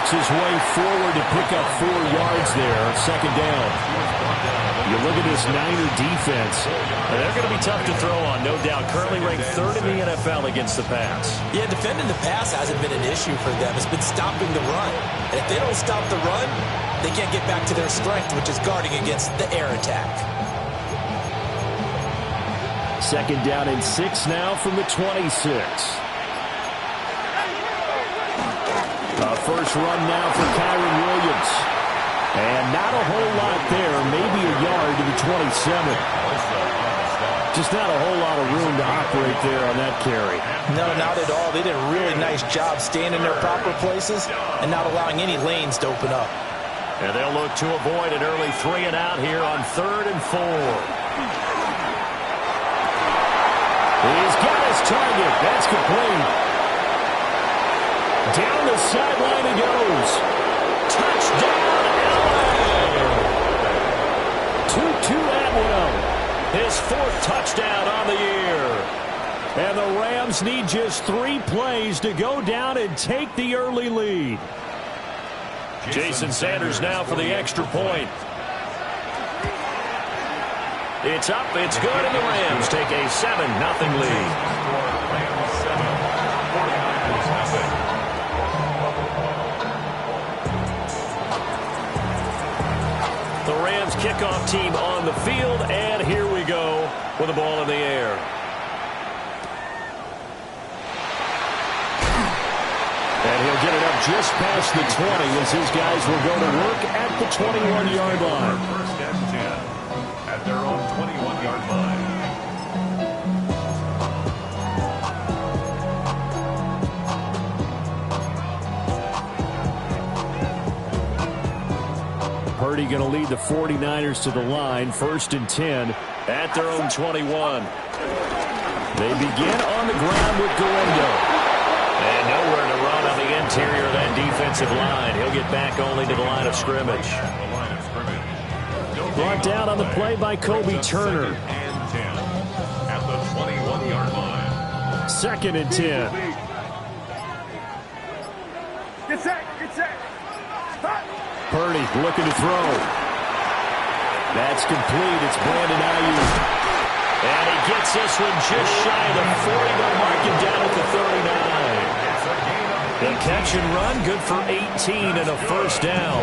works his way forward to pick up 4 yards there. Second down. You look at this Niner defense. They're going to be tough to throw on, no doubt. Currently ranked 3rd in the NFL against the pass. Yeah, defending the pass hasn't been an issue for them. It's been stopping the run. And if they don't stop the run, they can't get back to their strength, which is guarding against the air attack. Second down and 6 now from the 26. First run now for Kyron Williams. And not a whole lot there, maybe a yard to the 27. Just not a whole lot of room to operate there on that carry. No, not at all. They did a really nice job staying in their proper places and not allowing any lanes to open up. And they'll look to avoid an early 3 and out here on 3rd and 4. He's got his target. That's complete. Down the sideline he goes. Touchdown, LA! Tutu Atwell. His 4th touchdown on the year. And the Rams need just 3 plays to go down and take the early lead. Jason Sanders now for the extra point. It's up, it's good, and the Rams take a 7-0 lead. The Rams kickoff team on the field, and here we go with the ball in the air. And he'll get it up just past the 20 as his guys will go to work at the 21-yard line. First and 10 at their own 21-yard line. Purdy going to lead the 49ers to the line. First and 10 at their own 21. They begin on the ground with Galindo. And nowhere to run on the interior of that defensive line. He'll get back only to the line of scrimmage. Brought down on the play by Kobe Turner. And 10 at the 21-yard line. Second and 10. Get set, get set. Purdy looking to throw. That's complete. It's Brandon Ayuk. And he gets this one just shy of the 40, but marking down at the 39. The catch and run, good for 18 and a first down.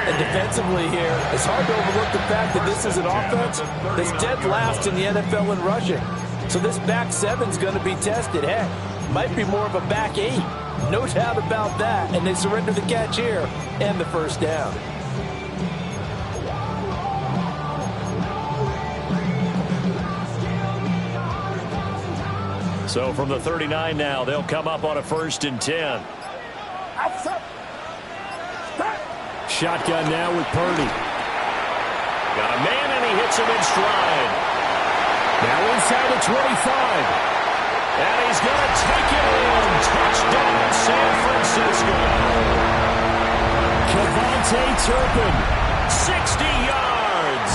And defensively here, it's hard to overlook the fact that this is an offense that's dead last in the NFL in rushing. So this back seven's going to be tested. Heck, might be more of a back 8. No doubt about that. And they surrender the catch here and the first down. So from the 39 now, they'll come up on a first and 10. Shotgun now with Purdy. Got a man, and he hits him in stride. Now inside the 25. And he's going to take it in. Touchdown, San Francisco. Kevontae Turpin. 60 yards.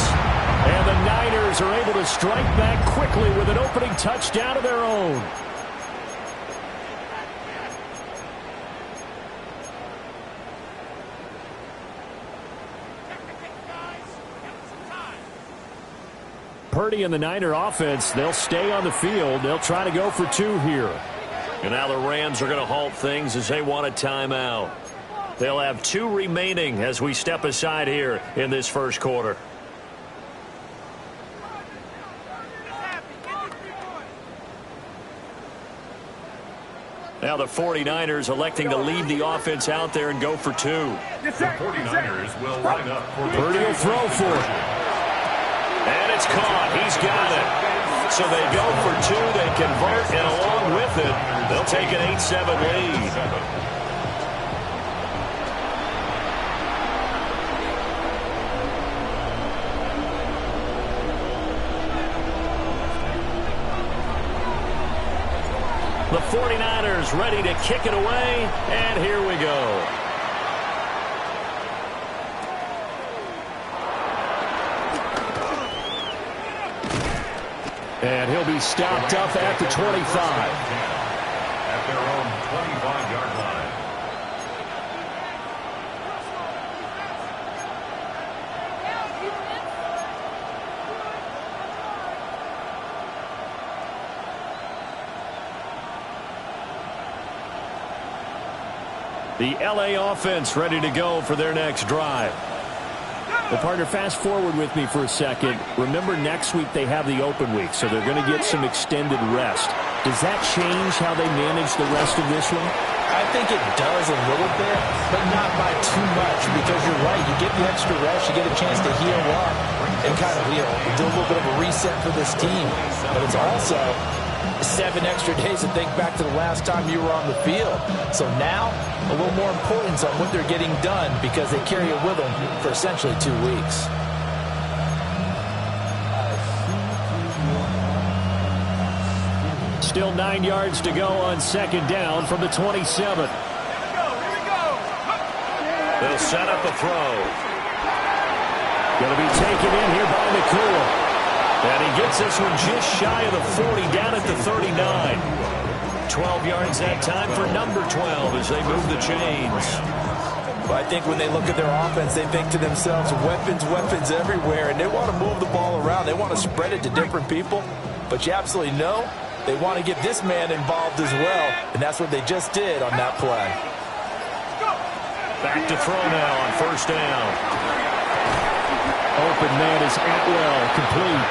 And the Niners are able to strike back quickly with an opening touchdown of their own. Purdy and the Niner offense, they'll stay on the field. They'll try to go for 2 here. And now the Rams are going to halt things as they want a timeout. They'll have 2 remaining as we step aside here in this first quarter. Now the 49ers electing to leave the offense out there and go for 2. The 49ers will line up for Purdy will throw for it. And it's caught. He's got it. So they go for 2. They convert, and along with it, they'll take an 8-7 lead. The 49ers ready to kick it away, and here we go. And he'll be stopped up at the 25. At their own 25-yard line. The LA offense ready to go for their next drive. Well, partner, fast forward with me for a second. Remember, next week they have the open week, so they're going to get some extended rest. Does that change how they manage the rest of this one? I think it does a little bit, but not by too much, because you're right. You get the extra rest, you get a chance to heal up and kind of, do a little bit of a reset for this team. But it's also 7 extra days to think back to the last time you were on the field. So now, a little more importance on what they're getting done because they carry it with them for essentially 2 weeks. Still 9 yards to go on second down from the 27. They'll set up a throw. Going to be taken in here by McCool. And he gets this one just shy of the 40, down at the 39. 12 yards that time for number 12 as they move the chains. Well, I think when they look at their offense, they think to themselves, weapons, weapons everywhere, and they want to move the ball around. They want to spread it to different people, but you absolutely know they want to get this man involved as well, and that's what they just did on that play. Back to throw now on first down. Open man is Atwell, complete.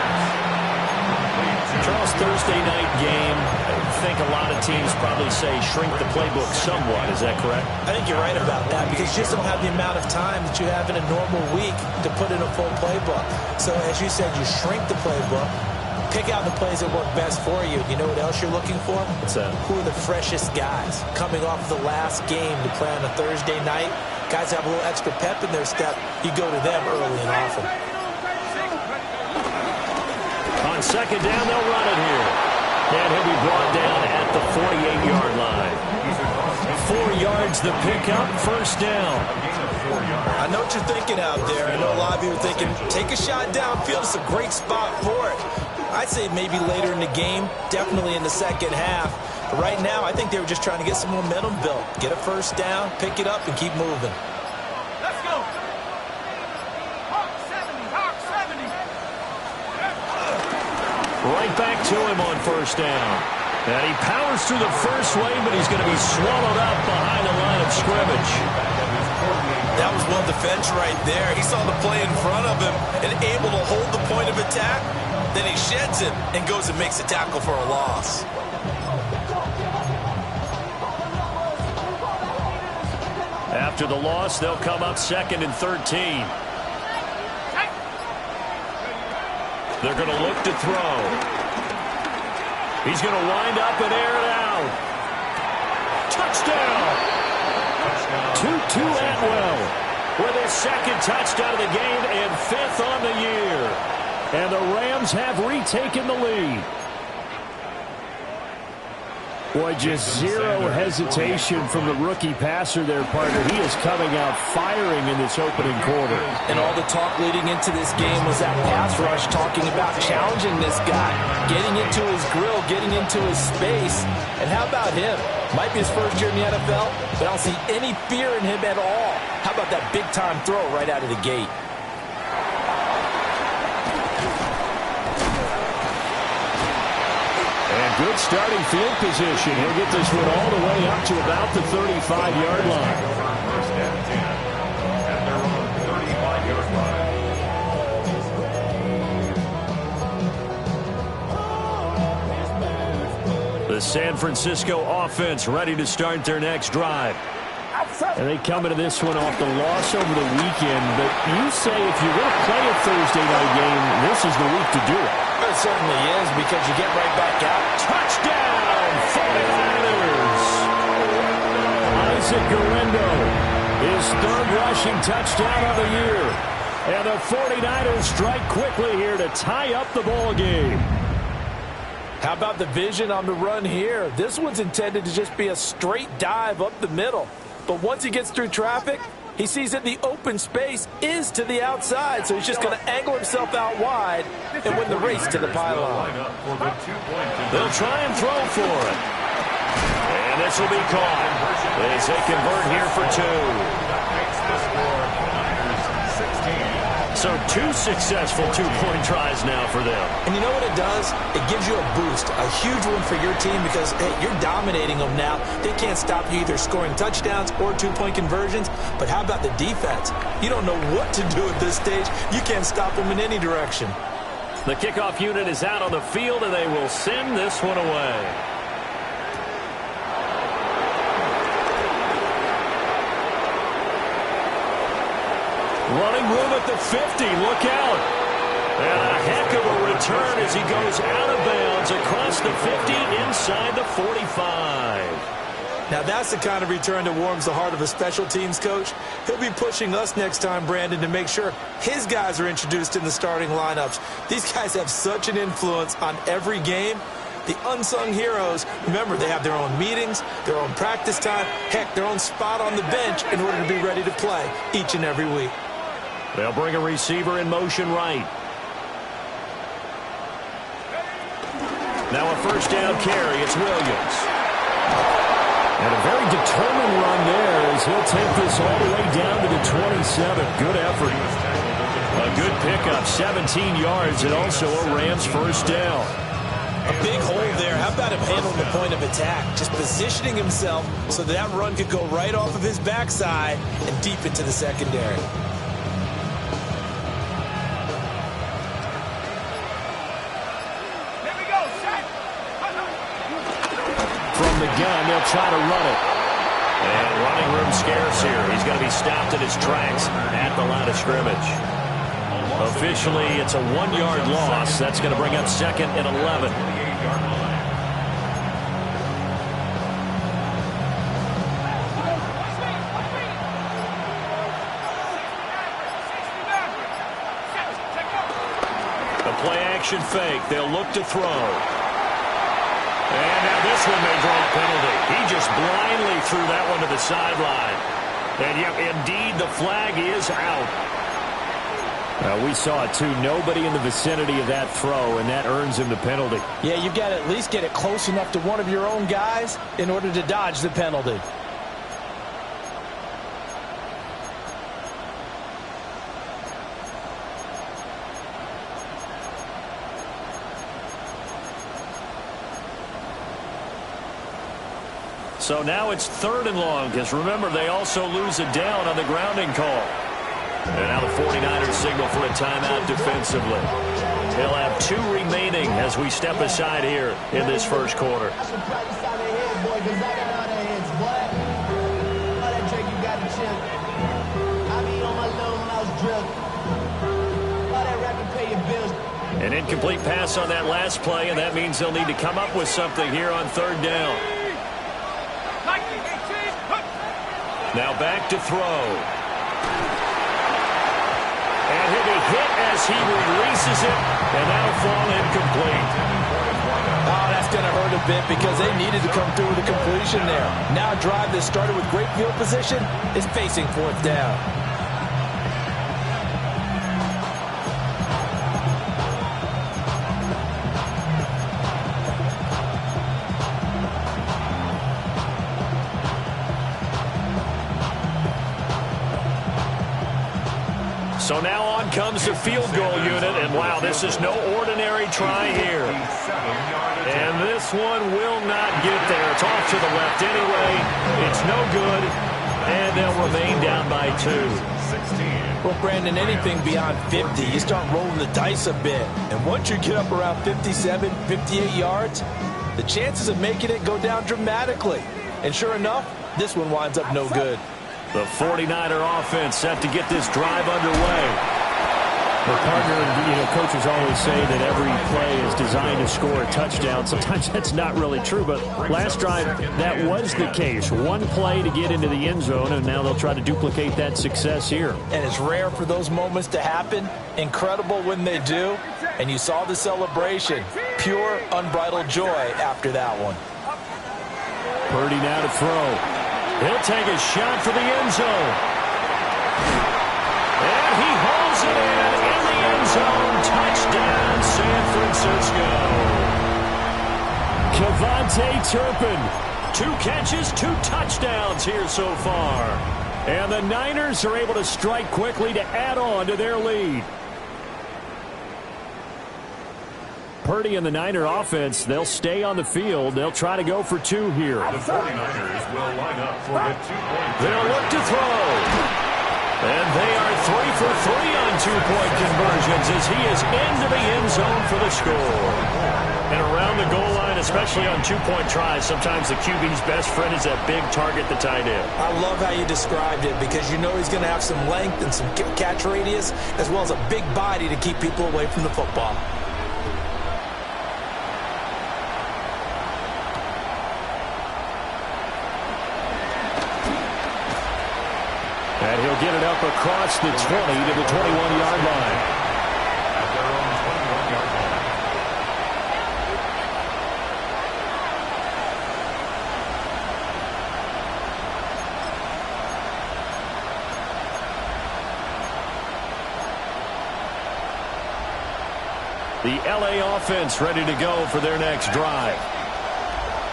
Charles, Thursday night game. I think a lot of teams probably say shrink the playbook somewhat. Is that correct? I think you're right about that because you just don't have the amount of time that you have in a normal week to put in a full playbook. So as you said, you shrink the playbook, pick out the plays that work best for you. You know what else you're looking for? What's that? Who are the freshest guys coming off the last game to play on a Thursday night? Guys have a little extra pep in their step. You go to them early and often. On second down, they'll run it here. And he'll be brought down at the 48-yard line. 4 yards the pickup, first down. I know what you're thinking out there. I know a lot of you are thinking, take a shot downfield. It's a great spot for it. I'd say maybe later in the game, definitely in the second half. But right now, I think they were just trying to get some momentum built. Get a first down, pick it up, and keep moving. Let's go. Hawk 70, Hawk 70. Right back to him on first down. And he powers through the first wave, but he's going to be swallowed up behind the line of scrimmage. That was well defense right there. He saw the play in front of him and able to hold the point of attack. Then he sheds it and goes and makes a tackle for a loss. After the loss, they'll come up second and 13. They're going to look to throw. He's going to wind up and air it out. Touchdown! 2-2 Atwell With his second touchdown of the game and 5th on the year. And the Rams have retaken the lead. Boy, just zero hesitation from the rookie passer there, partner. He is coming out firing in this opening quarter. And all the talk leading into this game was that pass rush, talking about challenging this guy, getting into his grill, getting into his space. And how about him? Might be his first year in the NFL, but I don't see any fear in him at all. How about that big-time throw right out of the gate? And good starting field position. He'll get this one all the way up to about the 35-yard line. First and 10 at their own 35-yard line. The San Francisco offense ready to start their next drive. And they come into this one off the loss over the weekend. But you say if you're going to play a Thursday night game, this is the week to do it. It certainly is, because you get right back out. Touchdown, 49ers! Isaac Guerrero, his third rushing touchdown of the year. And the 49ers strike quickly here to tie up the ball game. How about the vision on the run here? This one's intended to just be a straight dive up the middle. But once he gets through traffic, he sees that the open space is to the outside, so he's just going to angle himself out wide and win the race to the pylon. They'll try and throw for it. And this will be caught as they convert here for 2. So 2 successful two-point tries now for them. And you know what it does? It gives you a boost, a huge one for your team because, hey, you're dominating them now. They can't stop you either scoring touchdowns or two-point conversions. But how about the defense? You don't know what to do at this stage. You can't stop them in any direction. The kickoff unit is out on the field, and they will send this one away. Running room at the 50. Look out. And a heck of a return as he goes out of bounds across the 50 inside the 45. Now that's the kind of return that warms the heart of a special teams coach. He'll be pushing us next time, Brandon, to make sure his guys are introduced in the starting lineups. These guys have such an influence on every game. The unsung heroes, remember, they have their own meetings, their own practice time, heck, their own spot on the bench in order to be ready to play each and every week. They'll bring a receiver in motion right. Now a first down carry. It's Williams. And a very determined run there as he'll take this all the way down to the 27. Good effort. A good pickup, 17 yards, and also a Rams first down. A big hole there. How about him handling the point of attack? Just positioning himself so that run could go right off of his backside and deep into the secondary. From the gun, they'll try to run it. And running room scarce here. He's going to be stopped in his tracks at the line of scrimmage. Officially, it's a 1-yard loss. That's going to bring up 2nd and 11. The play-action fake. They'll look to throw. And now this one may draw a penalty. He just blindly threw that one to the sideline. And yet, indeed, the flag is out. We saw it, too. Nobody in the vicinity of that throw, and that earns him the penalty. Yeah, you've got to at least get it close enough to one of your own guys in order to dodge the penalty. So now it's 3rd and long, because remember, they also lose a down on the grounding call. And now the 49ers signal for a timeout defensively. They'll have 2 remaining as we step aside here in this first quarter. An incomplete pass on that last play, and that means they'll need to come up with something here on 3rd down. Now back to throw. And he'll be hit as he releases it, and that'll fall incomplete. Oh, that's going to hurt a bit because they needed to come through with a completion there. Now a drive that started with great field position is facing 4th down. So now on comes the field goal unit, and wow, this is no ordinary try here. And this one will not get there. It's off to the left anyway. It's no good, and they'll remain down by 2. Well, Brandon, anything beyond 50, you start rolling the dice a bit. And once you get up around 57, 58 yards, the chances of making it go down dramatically. And sure enough, this one winds up no good. The 49er offense set to get this drive underway. The partner, coaches always say that every play is designed to score a touchdown. Sometimes that's not really true, but last drive, that was the case. One play to get into the end zone, and now they'll try to duplicate that success here. And it's rare for those moments to happen. Incredible when they do. And you saw the celebration. Pure, unbridled joy after that one. Purdy now to throw. He'll take a shot for the end zone. And he hauls it in the end zone. Touchdown, San Francisco. Kevontae Turpin. 2 catches, 2 touchdowns here so far. And the Niners are able to strike quickly to add on to their lead. Purdy and the Niner offense, they'll stay on the field. They'll try to go for two here. The 49ers will line up for the 2-point. They'll look to throw. And they are 3 for 3 on two-point conversions as he is into the end zone for the score. And around the goal line, especially on two-point tries, sometimes the QB's best friend is that big target, the tight end. I love how you described it because you know he's going to have some length and some catch radius as well as a big body to keep people away from the football. And he'll get it up across the 20 to the 21-yard line. At their own 21-yard line. The LA offense ready to go for their next drive.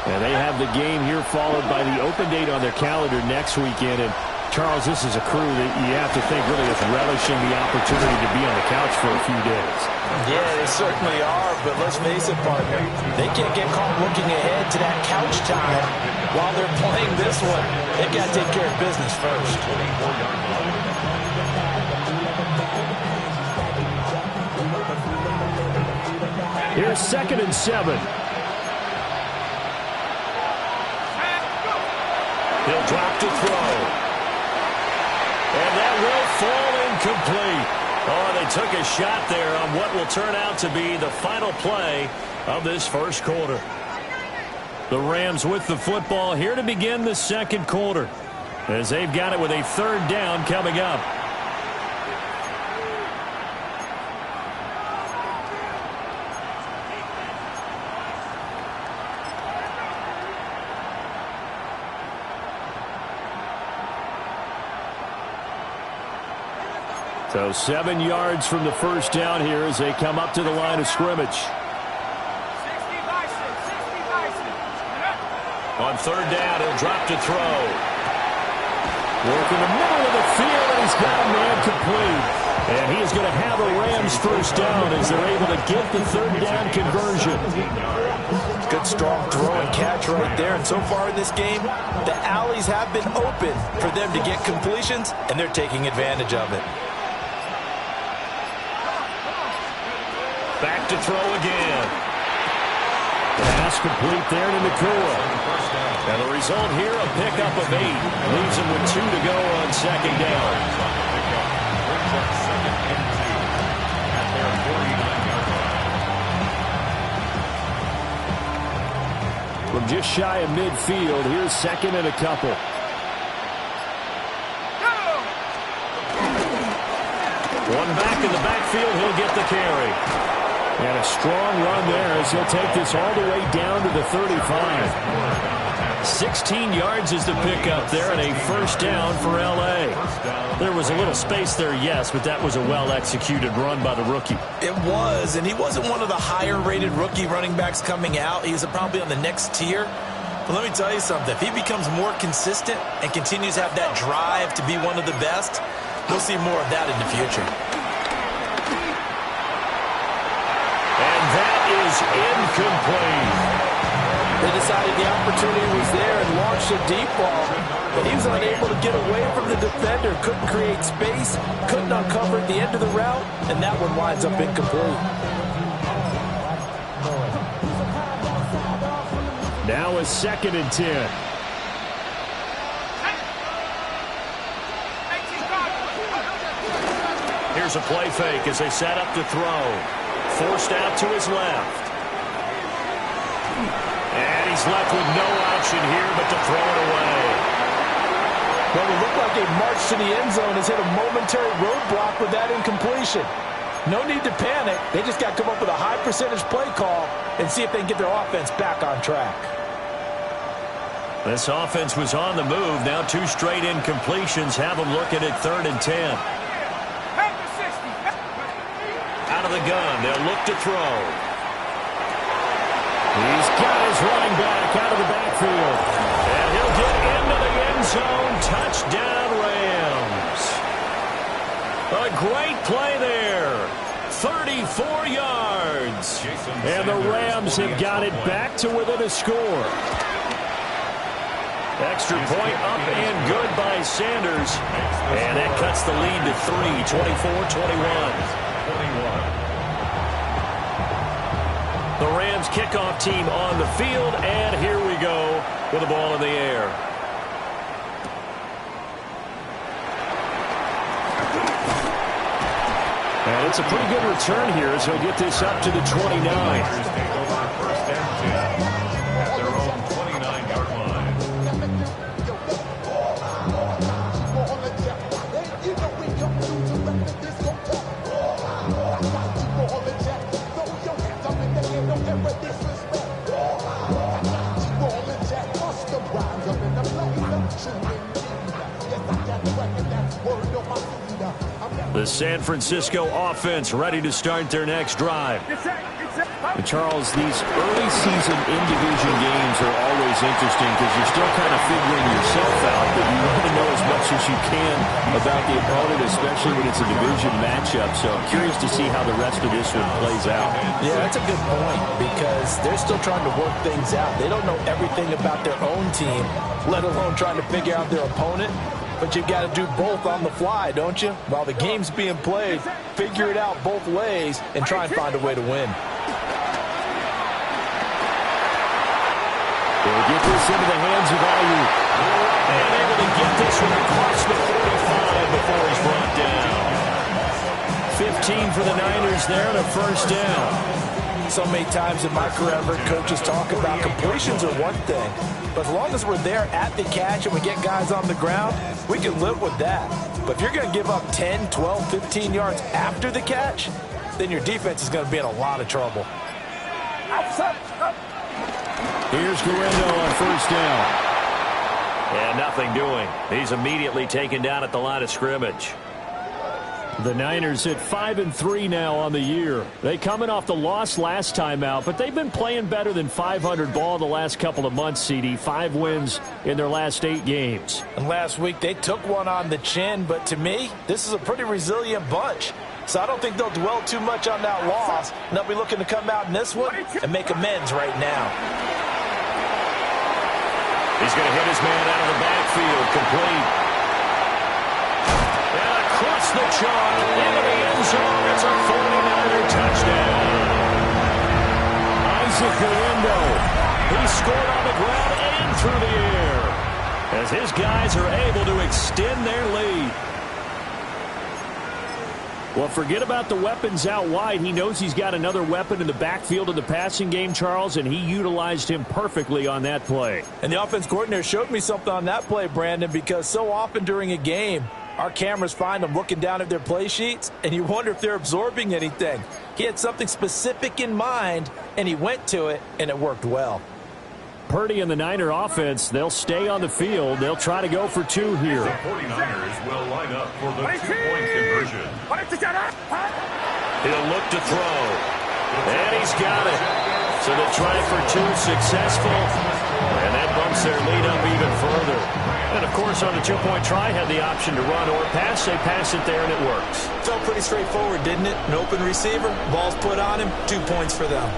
And they have the game here followed by the open date on their calendar next weekend. And Charles, this is a crew that you have to think really is relishing the opportunity to be on the couch for a few days. Yeah, they certainly are, but let's face it, partner. They can't get caught looking ahead to that couch time while they're playing this one. They've got to take care of business first. Here's 2nd and 7. He'll drop to throw. And that will fall incomplete. Oh, they took a shot there on what will turn out to be the final play of this first quarter. The Rams with the football here to begin the second quarter as they've got it with a 3rd down coming up. So 7 yards from the first down here as they come up to the line of scrimmage. 60 bison, 60 bison. On 3rd down, he'll drop to throw. Work in the middle of the field, and he's got a man complete. And he is going to have a Rams first down as they're able to get the 3rd down conversion. Good strong throw and catch right there. And so far in this game, the alleys have been open for them to get completions, and they're taking advantage of it. Back to throw again. Pass complete there to Nakua. And the result here, a pickup of 8. Leaves him with 2 to go on 2nd down. Brings up 2nd and 2 at their 49-yard line. From just shy of midfield, here's 2nd and a couple. One back in the backfield, he'll get the carry. And a strong run there as he'll take this all the way down to the 35. 16 yards is the pickup there and a first down for L.A. There was a little space there, yes, but that was a well-executed run by the rookie. It was, and he wasn't one of the higher-rated rookie running backs coming out. He was probably on the next tier. But let me tell you something. If he becomes more consistent and continues to have that drive to be one of the best, we'll see more of that in the future. And that is incomplete. They decided the opportunity was there and launched a deep ball, but he was unable to get away from the defender, couldn't create space, couldn't uncover at the end of the route, and that one winds up incomplete. Now a 2nd and 10. Here's a play fake as they set up to throw. Forced out to his left. And he's left with no option here but to throw it away. Well, it looked like a march to the end zone has hit a momentary roadblock with that incompletion. No need to panic. They just got to come up with a high percentage play call and see if they can get their offense back on track. This offense was on the move. Now 2 straight incompletions have them looking at 3rd and 10. Out of the gun, they'll look to throw. He's got his running back out of the backfield. And he'll get into the end zone. Touchdown, Rams. A great play there. 34 yards. And the Rams have got it back to within a score. Extra point up and good by Sanders. And that cuts the lead to 3, 24-21. The Rams kickoff team on the field, and here we go with the ball in the air. And it's a pretty good return here as he'll get this up to the 29. Take over first and 10 at their own 29-yard line. The San Francisco offense ready to start their next drive. And Charles, these early season in-division games are always interesting because you're still kind of figuring yourself out, but you want to know as much as you can about the opponent, especially when it's a division matchup. So I'm curious to see how the rest of this one plays out. Yeah, that's a good point because they're still trying to work things out. They don't know everything about their own team, let alone trying to figure out their opponent. But you've got to do both on the fly, don't you? While the game's being played, figure it out both ways and try and find a way to win. They'll get this into the hands of Ayuk. And able to get this one across the 45 before he's brought down. 15 for the Niners there and a first down. So many times in my career, I've heard coaches talk about completions are one thing. But as long as we're there at the catch and we get guys on the ground, we can live with that. But if you're going to give up 10, 12, 15 yards after the catch, then your defense is going to be in a lot of trouble. Here's Guerrero on first down. And nothing doing. He's immediately taken down at the line of scrimmage. The Niners at 5-3 now on the year. They coming off the loss last time out, but they've been playing better than 500 ball the last couple of months, CD. 5 wins in their last 8 games. And last week they took one on the chin, but to me, this is a pretty resilient bunch. So I don't think they'll dwell too much on that loss. And they'll be looking to come out in this one and make amends right now. He's going to hit his man out of the backfield, complete. And across the chalk, into the end zone, it's a 49er touchdown. Isaac Guerrero. He scored on the ground and through the air as his guys are able to extend their lead. Well, forget about the weapons out wide. He knows he's got another weapon in the backfield of the passing game, Charles, and he utilized him perfectly on that play. And the offense coordinator showed me something on that play, Brandon, because so often during a game, our cameras find them looking down at their play sheets, and you wonder if they're absorbing anything. He had something specific in mind, and he went to it, and it worked well. Purdy and the Niner offense, they'll stay on the field. They'll try to go for 2 here. The 49ers will line up for the 2-point conversion. He'll look to throw. And he's got it. So they'll try for 2 successful. And that bumps their lead up even further. And, of course, on the 2-point try, had the option to run or pass. They pass it there, and it works. Felt pretty straightforward, didn't it? An open receiver, ball's put on him, 2 points for them.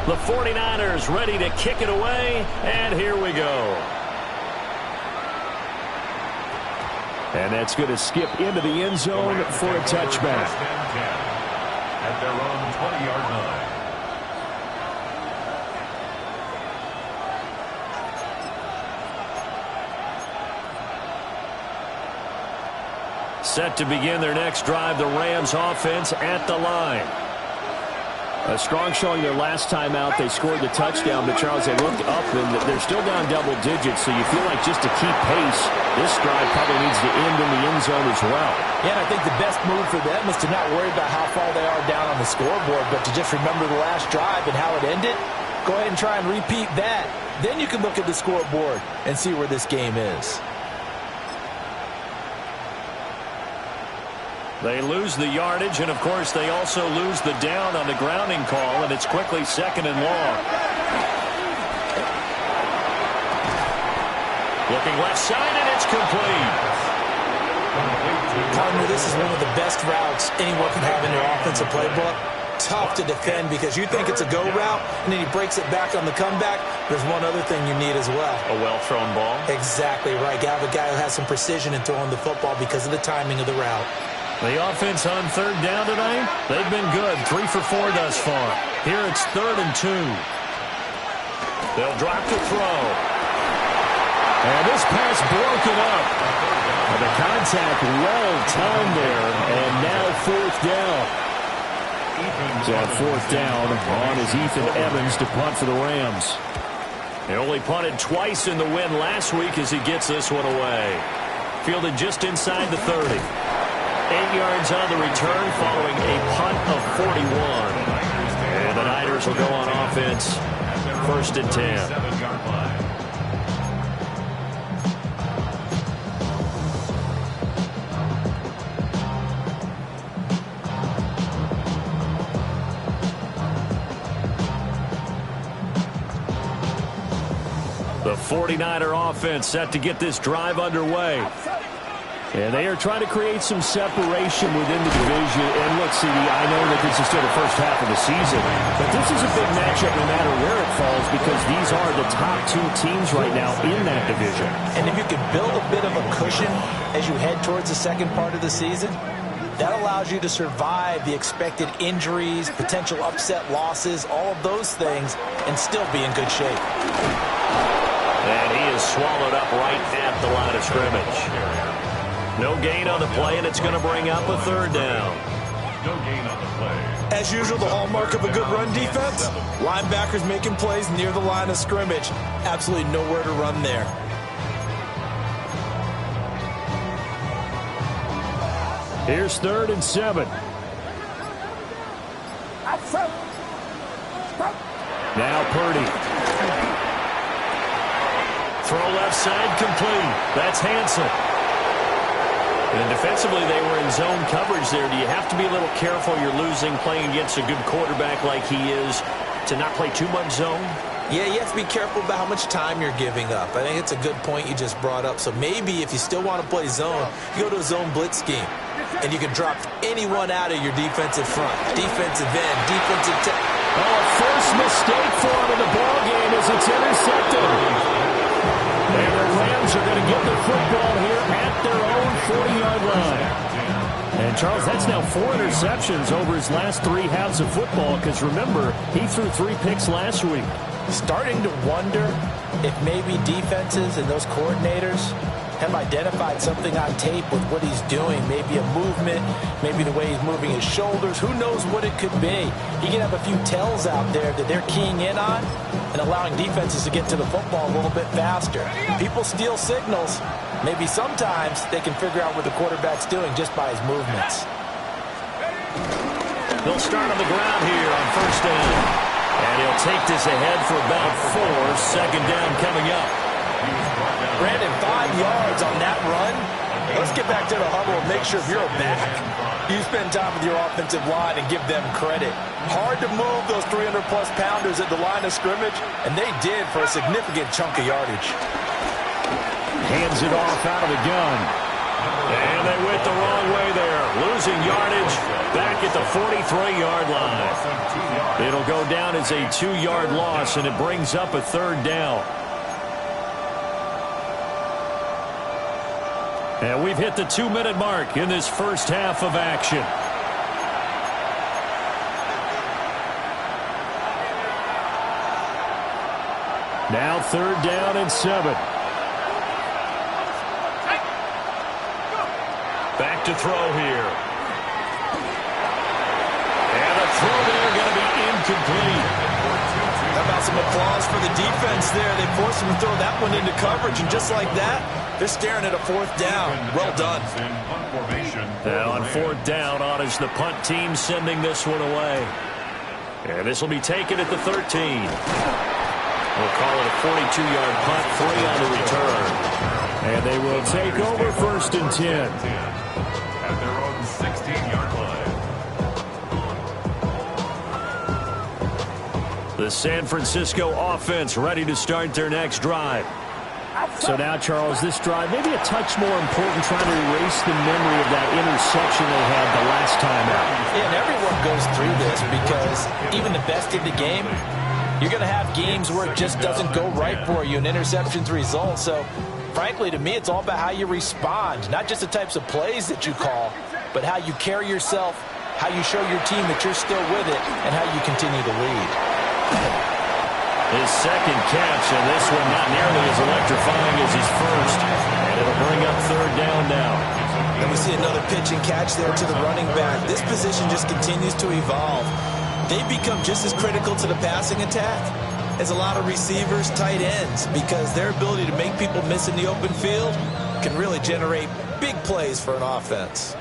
The 49ers ready to kick it away, and here we go. And that's going to skip into the end zone for a touchback. First and 10 at their own 20-yard line. Set to begin their next drive, the Rams offense at the line. A strong showing their last time out. They scored the touchdown, but Charles, they looked up and they're still down double digits, so you feel like just to keep pace, this drive probably needs to end in the end zone as well. Yeah, and I think the best move for them is to not worry about how far they are down on the scoreboard, but to just remember the last drive and how it ended. Go ahead and try and repeat that. Then you can look at the scoreboard and see where this game is. They lose the yardage, and, of course, they also lose the down on the grounding call, and it's quickly 2nd and long. Looking left side, and it's complete. Partner, this is one of the best routes anyone can have in their offensive playbook. Tough to defend because you think it's a go route, and then he breaks it back on the comeback. There's one other thing you need as well. A well-thrown ball. Exactly right. You have a guy who has some precision in throwing the football because of the timing of the route. The offense on third down tonight, they've been good. 3 for 4 thus far. Here it's 3rd and 2. They'll drop to throw. And this pass broken up. And the contact well-timed there, and now 4th down. So on 4th down, on is Ethan Evans to punt for the Rams. He only punted twice in the win last week as he gets this one away. Fielded just inside the 30. 8 yards on the return following a punt of 41. And the Niners will go on offense. 1st and 10. The 49er offense set to get this drive underway. And they are trying to create some separation within the division. And look, CD, I know that this is still the first half of the season, but this is a big matchup no matter where it falls because these are the top 2 teams right now in that division. And if you can build a bit of a cushion as you head towards the second part of the season, that allows you to survive the expected injuries, potential upset losses, all of those things, and still be in good shape. And he is swallowed up right at the line of scrimmage. No gain on the play, and it's going to bring up a 3rd down. No gain on the play. As usual, the hallmark of a good run defense, linebackers making plays near the line of scrimmage. Absolutely nowhere to run there. Here's 3rd and 7. Now Purdy. Throw left side complete. That's Hansen. And defensively, they were in zone coverage there. Do you have to be a little careful? You're losing playing against a good quarterback like he is to not play too much zone? Yeah, you have to be careful about how much time you're giving up. I think it's a good point you just brought up. So maybe if you still want to play zone, you go to a zone blitz scheme. And you can drop anyone out of your defensive front. Defensive end, defensive A first mistake for him in the ballgame as it's intercepted. And the Rams are going to get the football here at their own 40-yard line. And, Charles, that's now 4 interceptions over his last 3 halves of football because, remember, he threw 3 picks last week. Starting to wonder if maybe defenses and those coordinators have identified something on tape with what he's doing. Maybe a movement, maybe the way he's moving his shoulders. Who knows what it could be? He can have a few tells out there that they're keying in on and allowing defenses to get to the football a little bit faster. People steal signals. Maybe sometimes they can figure out what the quarterback's doing just by his movements. They'll start on the ground here on 1st down. And he'll take this ahead for about 4. 2nd down coming up. Brandon, 5 yards on that run. Let's get back to the huddle and make sure if you're a back, you spend time with your offensive line and give them credit. Hard to move those 300-plus pounders at the line of scrimmage, and they did for a significant chunk of yardage. Hands it off out of the gun. And they went the wrong way there. Losing yardage back at the 43-yard line. It'll go down as a 2-yard loss, and it brings up a 3rd down. And we've hit the 2-minute mark in this first half of action. Now 3rd down and 7. Back to throw here. And the throw there going to be incomplete. How about some applause for the defense there? They forced him to throw that one into coverage, and just like that, they're staring at a 4th down. Well done. Now on 4th down, on is the punt team sending this one away. And this will be taken at the 13. We'll call it a 42-yard punt, 3 on the return. And they will take over 1st and 10. At their own 16-yard line. The San Francisco offense ready to start their next drive. So now, Charles, this drive maybe a touch more important, trying to erase the memory of that interception they had the last time out. Yeah, and everyone goes through this because even the best in the game, you're going to have games where it just doesn't go right for you, and interceptions result. So, frankly, to me, it's all about how you respond, not just the types of plays that you call, but how you carry yourself, how you show your team that you're still with it, and how you continue to lead. His second catch, and this one not nearly as electrifying as his first. And it'll bring up third down now. And we see another pitch and catch there to the running back. This position just continues to evolve. They become just as critical to the passing attack as a lot of receivers, tight ends, because their ability to make people miss in the open field can really generate big plays for an offense.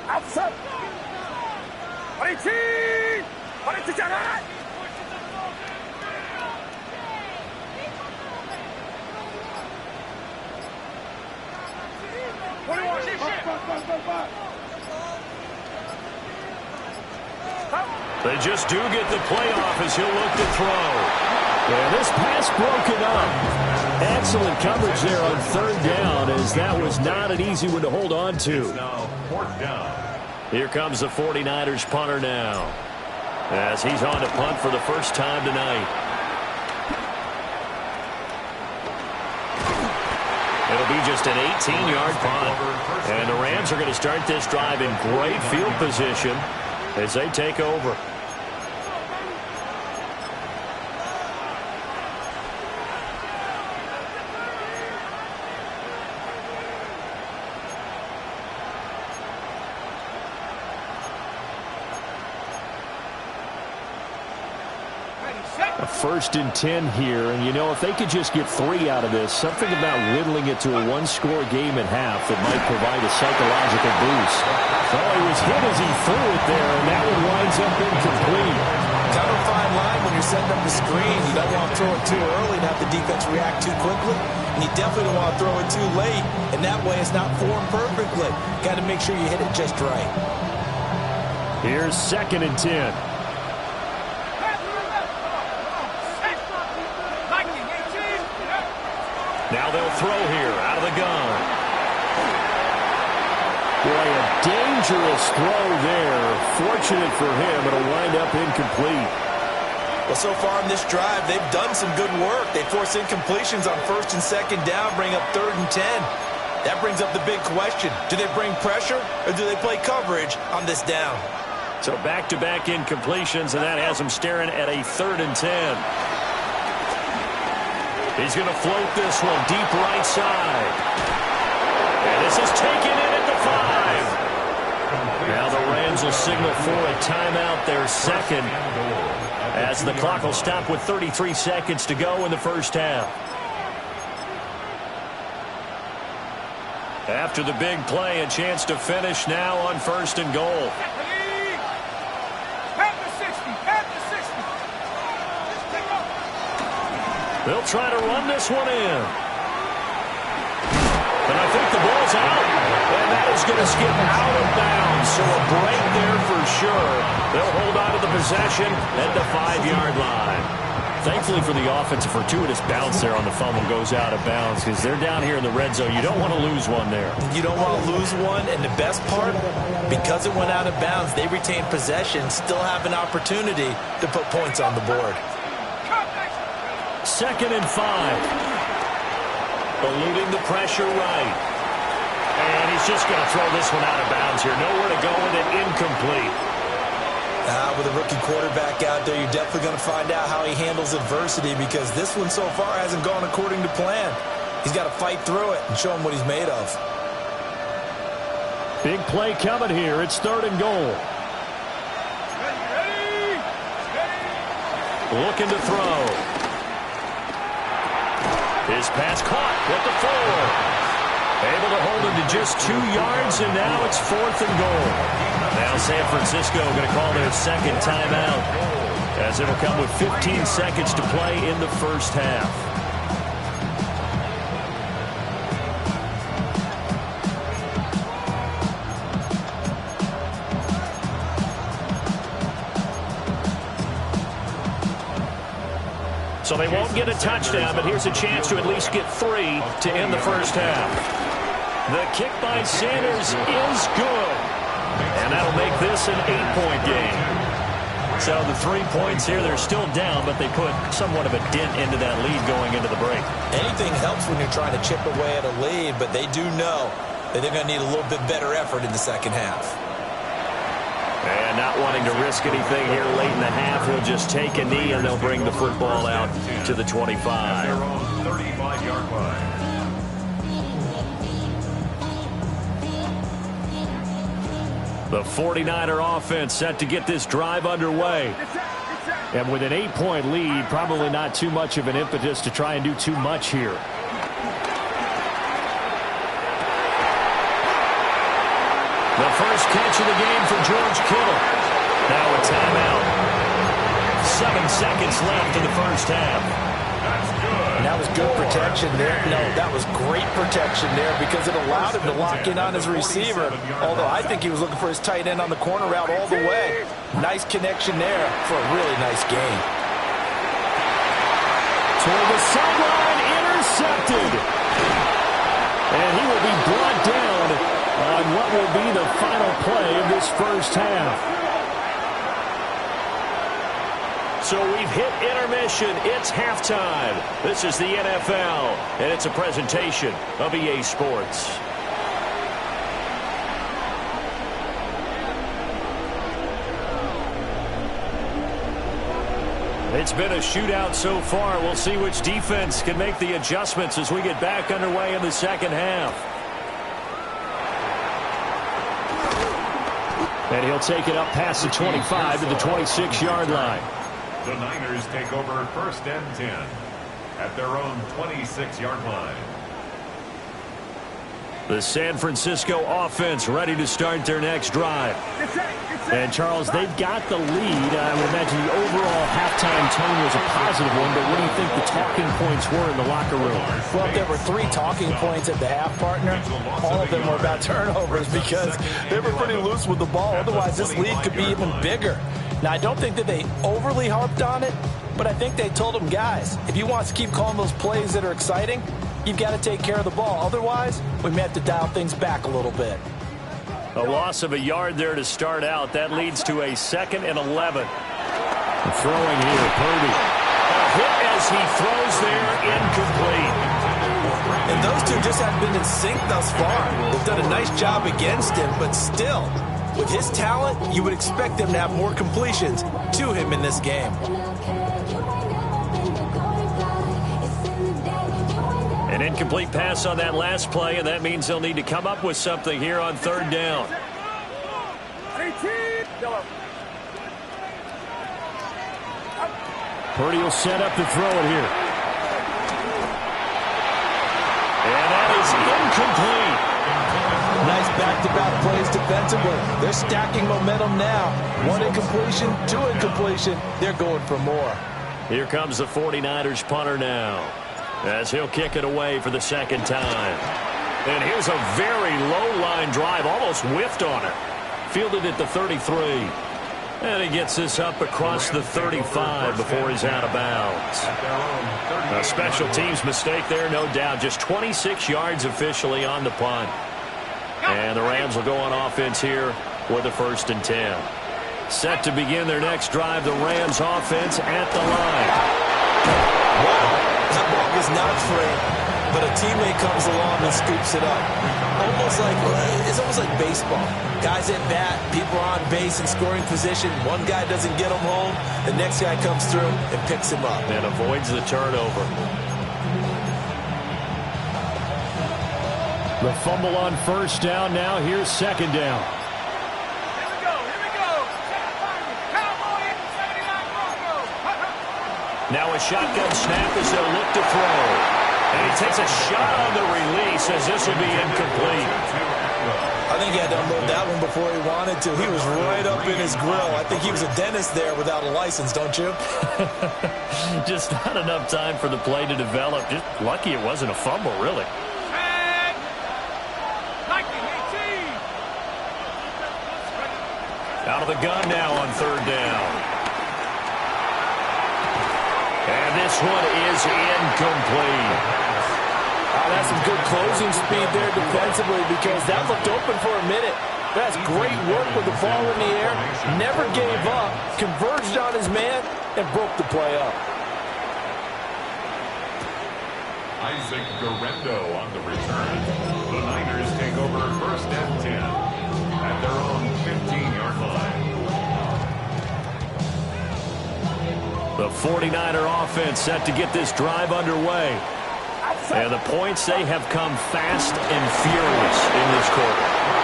Outside. They just do get the playoff as he'll look to throw. And this pass broken up. Excellent coverage there on third down, as that was not an easy one to hold on to. Now, fourth down. Here comes the 49ers punter now, as he's on to punt for the first time tonight. It'll be just an 18-yard punt. And the Rams are going to start this drive in great field position as they take over. A 1st and 10 here, and you know, if they could just get 3 out of this, something about whittling it to a one-score game at half that might provide a psychological boost. Oh, he was hit as he threw it there, and that one winds up incomplete. Kind of a fine line when you're setting up the screen. You don't want to throw it too early and have the defense react too quickly, and you definitely don't want to throw it too late, and that way it's not formed perfectly. Got to make sure you hit it just right. Here's 2nd and 10. Now they'll throw here out of the gun. Boy, a dangerous throw there. Fortunate for him, it'll wind up incomplete. Well, so far in this drive, they've done some good work. They force incompletions on 1st and 2nd down, bring up 3rd and 10. That brings up the big question. Do they bring pressure or do they play coverage on this down? So back-to-back incompletions, and that has them staring at a 3rd and 10. He's going to float this one deep right side. And this is taken in at the 5. Now the Rams will signal for a timeout, their second, as the clock will stop with 33 seconds to go in the first half. After the big play, a chance to finish now on 1st and goal. They'll try to run this one in. And I think the ball's out. And that is going to skip out of bounds. So a break there for sure. They'll hold on to the possession at the 5-yard line. Thankfully for the offense, a fortuitous bounce there on the fumble goes out of bounds, because they're down here in the red zone. You don't want to lose one there. You don't want to lose one, and the best part, because it went out of bounds, they retain possession, still have an opportunity to put points on the board. 2nd and 5. Eluding the pressure right. And he's just going to throw this one out of bounds here. Nowhere to go with it. Incomplete. With a rookie quarterback out there, you're definitely going to find out how he handles adversity, because this one so far hasn't gone according to plan. He's got to fight through it and show him what he's made of. Big play coming here. It's 3rd and goal. Looking to throw. His pass caught at the 4. Able to hold him to just 2 yards, and now it's 4th and goal. Now San Francisco going to call their second timeout, as it'll come with 15 seconds to play in the first half. So they won't get a touchdown, but here's a chance to at least get 3 to end the first half. The kick by Sanders is good. And that'll make this an 8-point game. So the 3 points here, they're still down, but they put somewhat of a dent into that lead going into the break. Anything helps when you're trying to chip away at a lead, but they do know that they're going to need a little bit better effort in the second half. And not wanting to risk anything here late in the half, he'll just take a knee and they'll bring the football out to the 25. Their own 35-yard line. The 49er offense set to get this drive underway. And with an 8-point lead, probably not too much of an impetus to try and do too much here. The first catch of the game for George Kittle. Now a timeout. 7 seconds left in the first half. And that was good protection there. No, that was great protection there because it allowed him to lock in on his receiver. Although I think he was looking for his tight end on the corner route all the way. Nice connection there for a really nice game. Toward the sideline, intercepted. And he will be brought down on what will be the final play of this first half. So we've hit intermission. It's halftime. This is the NFL, and it's a presentation of EA Sports. It's been a shootout so far. We'll see which defense can make the adjustments as we get back underway in the second half. And he'll take it up past the 25 to the 26-yard line. The Niners take over 1st and 10 at their own 26-yard line. The San Francisco offense ready to start their next drive. And, Charles, they've got the lead. I would imagine the overall halftime tone was a positive one, but what do you think the talking points were in the locker room? Well, if there were 3 talking points at the half, partner, all of them were about turnovers because they were pretty loose with the ball. Otherwise, this lead could be even bigger. Now, I don't think that they overly harped on it, but I think they told them, guys, if you want to keep calling those plays that are exciting, you've got to take care of the ball. Otherwise, we may have to dial things back a little bit. A loss of a yard there to start out. That leads to a 2nd and 11. Throwing here, Purdy. A hit as he throws there, incomplete. And those two just haven't been in sync thus far. They've done a nice job against him, but still, with his talent, you would expect them to have more completions to him in this game. An incomplete pass on that last play, and that means they'll need to come up with something here on 3rd down. Purdy will set up to throw it here. And that is incomplete. Nice back-to-back plays defensively. They're stacking momentum now. 1 incompletion, 2 incompletion. They're going for more. Here comes the 49ers punter now, as he'll kick it away for the 2nd time. And here's a very low-line drive, almost whiffed on it. Fielded at the 33. And he gets this up across the 35 before he's out of bounds. A special teams mistake there, no doubt. Just 26 yards officially on the punt. And the Rams will go on offense here with a 1st and 10. Set to begin their next drive, the Rams offense at the line. Wow. That ball is not free, but a teammate comes along and scoops it up. It's almost like baseball. Guys at bat, people are on base in scoring position. One guy doesn't get him home. The next guy comes through and picks him up. And avoids the turnover. The fumble on 1st down. Now here's 2nd down. Now a shotgun snap as they'll look to throw. And he takes a shot on the release as this will be incomplete. I think he had to unload that one before he wanted to. He was right up in his grill. I think he was a dentist there without a license, don't you? Just not enough time for the play to develop. Just lucky it wasn't a fumble, really. Out of the gun now on 3rd down. And this this one is incomplete. That's some good closing speed there defensively because that looked open for a minute. That's great work with the ball in the air. Never gave up, converged on his man, and broke the play up. Isaac Guerrero on the return. The Niners take over 1st and 10 at their own 15-yard line. The 49er offense set to get this drive underway. And the points, they have come fast and furious in this quarter.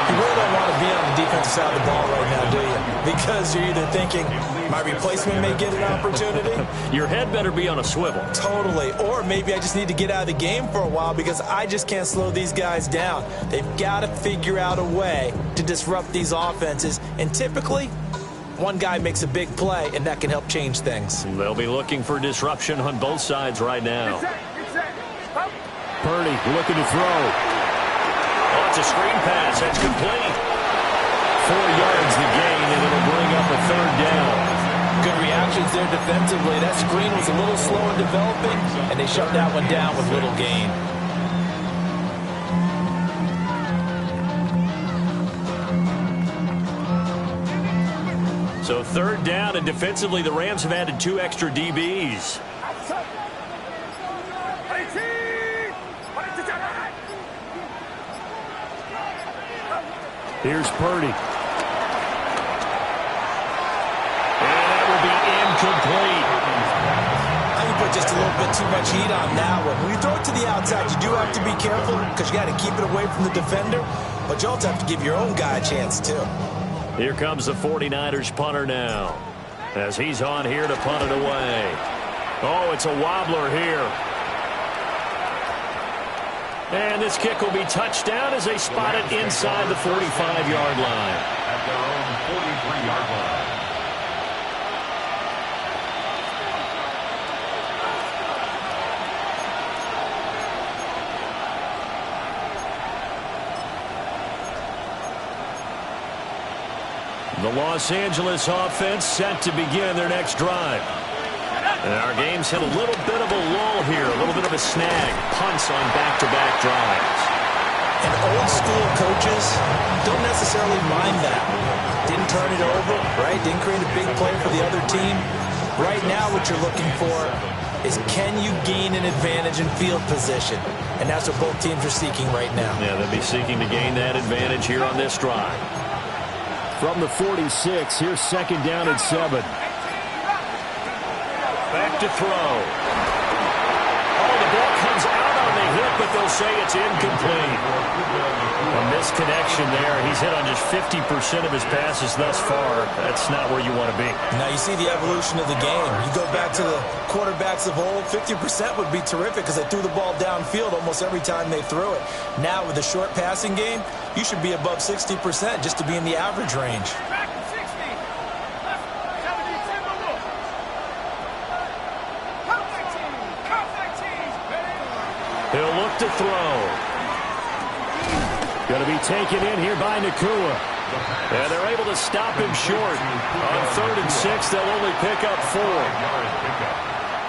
You really don't want to be on the defensive side of the ball right now, do you? Because you're either thinking, my replacement may get an opportunity. Your head better be on a swivel. Totally. Or maybe I just need to get out of the game for a while because I just can't slow these guys down. They've got to figure out a way to disrupt these offenses. And typically, one guy makes a big play, and that can help change things. They'll be looking for disruption on both sides right now. Purdy looking to throw. Oh, it's a screen pass. That's complete. 4 yards the gain, and it'll bring up a 3rd down. Good reactions there defensively. That screen was a little slow in developing, and they shut that one down with little gain. So 3rd down, and defensively the Rams have added 2 extra DBs. Here's Purdy. And that will be incomplete. I think you put just a little bit too much heat on that one. When you throw it to the outside, you do have to be careful because you got to keep it away from the defender, but you also have to give your own guy a chance too. Here comes the 49ers punter now as he's on here to punt it away. Oh, it's a wobbler here. And this kick will be touchdown as they spot it inside the 45-yard line. At their own 43-yard line. The Los Angeles offense set to begin their next drive. And our game's hit a little bit of a lull here, a little bit of a snag. Punts on back-to-back drives. And old-school coaches don't necessarily mind that. Didn't turn it over, right? Didn't create a big play for the other team. Right now what you're looking for is can you gain an advantage in field position? And that's what both teams are seeking right now. Yeah, they'll be seeking to gain that advantage here on this drive. From the 46, here's 2nd down and 7. Back to throw. Oh, the ball comes out on the hit, but they'll say it's incomplete. A misconnection there. He's hit on just 50% of his passes thus far. That's not where you want to be. Now you see the evolution of the game. You go back to the quarterbacks of old, 50% would be terrific because they threw the ball downfield almost every time they threw it. Now with the short passing game, you should be above 60% just to be in the average range. He'll look to throw. Going to be taken in here by Nakua. And they're able to stop him short. On 3rd and 6, they'll only pick up 4.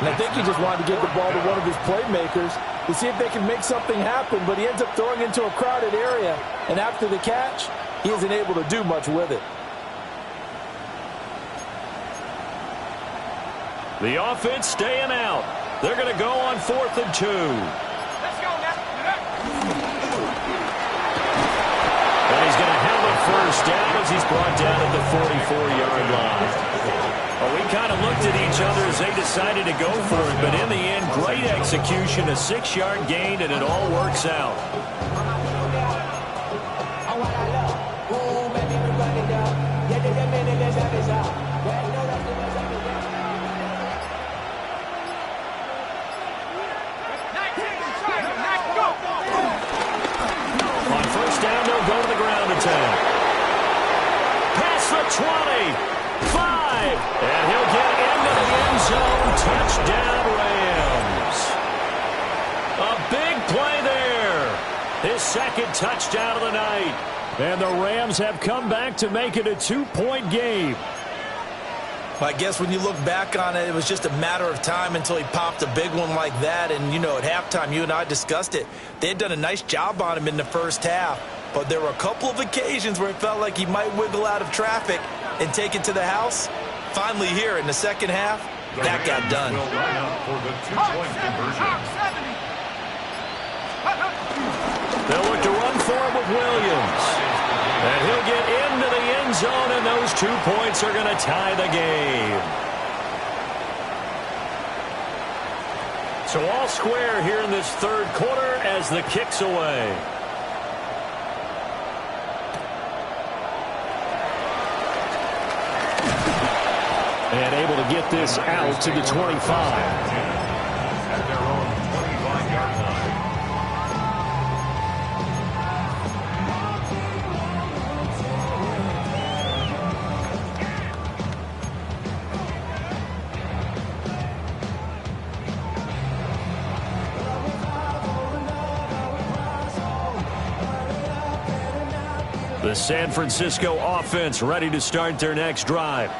And I think he just wanted to give the ball to one of his playmakers to see if they can make something happen, but he ends up throwing into a crowded area. And after the catch, he isn't able to do much with it. The offense staying out. They're going to go on 4th and 2. And he's going to have a 1st down as he's brought down at the 44-yard line. Well, we kind of looked at each other as they decided to go for it, but in the end, great execution, a 6-yard gain, and it all works out. On 1st down, they'll go to the ground attack. Past the 20, 5, and he'll get into the end zone. Touchdown, Rams. A big play there. His 2nd touchdown of the night. And the Rams have come back to make it a 2-point game. I guess when you look back on it, it was just a matter of time until he popped a big one like that. And, you know, at halftime, you and I discussed it. They had done a nice job on him in the first half. But there were a couple of occasions where it felt like he might wiggle out of traffic and take it to the house. Finally here in the second half, that got done. Will line up for the two-point conversion. They'll look to run for it with Williams. And he'll get into the end zone, and those 2 points are going to tie the game. So all square here in this third quarter as the kick's away. And able to get this out to the 25. At their own 25-yard line. The San Francisco offense ready to start their next drive.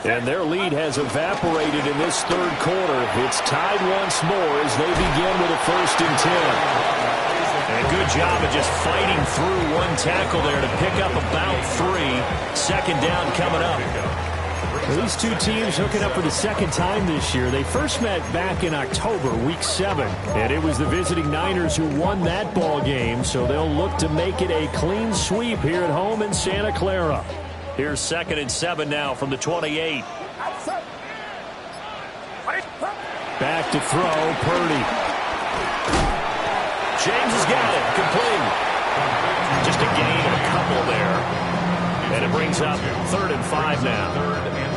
And their lead has evaporated in this third quarter. It's tied once more as they begin with a 1st and 10. And a good job of just fighting through one tackle there to pick up about 3. 2nd down coming up. Well, these two teams hooking up for the second time this year. They first met back in October, week 7. And it was the visiting Niners who won that ball game. So they'll look to make it a clean sweep here at home in Santa Clara. Here's 2nd and 7 now from the 28. Back to throw, Purdy. James has got it, complete. Just a gain of a couple there. And it brings up 3rd and 5 now.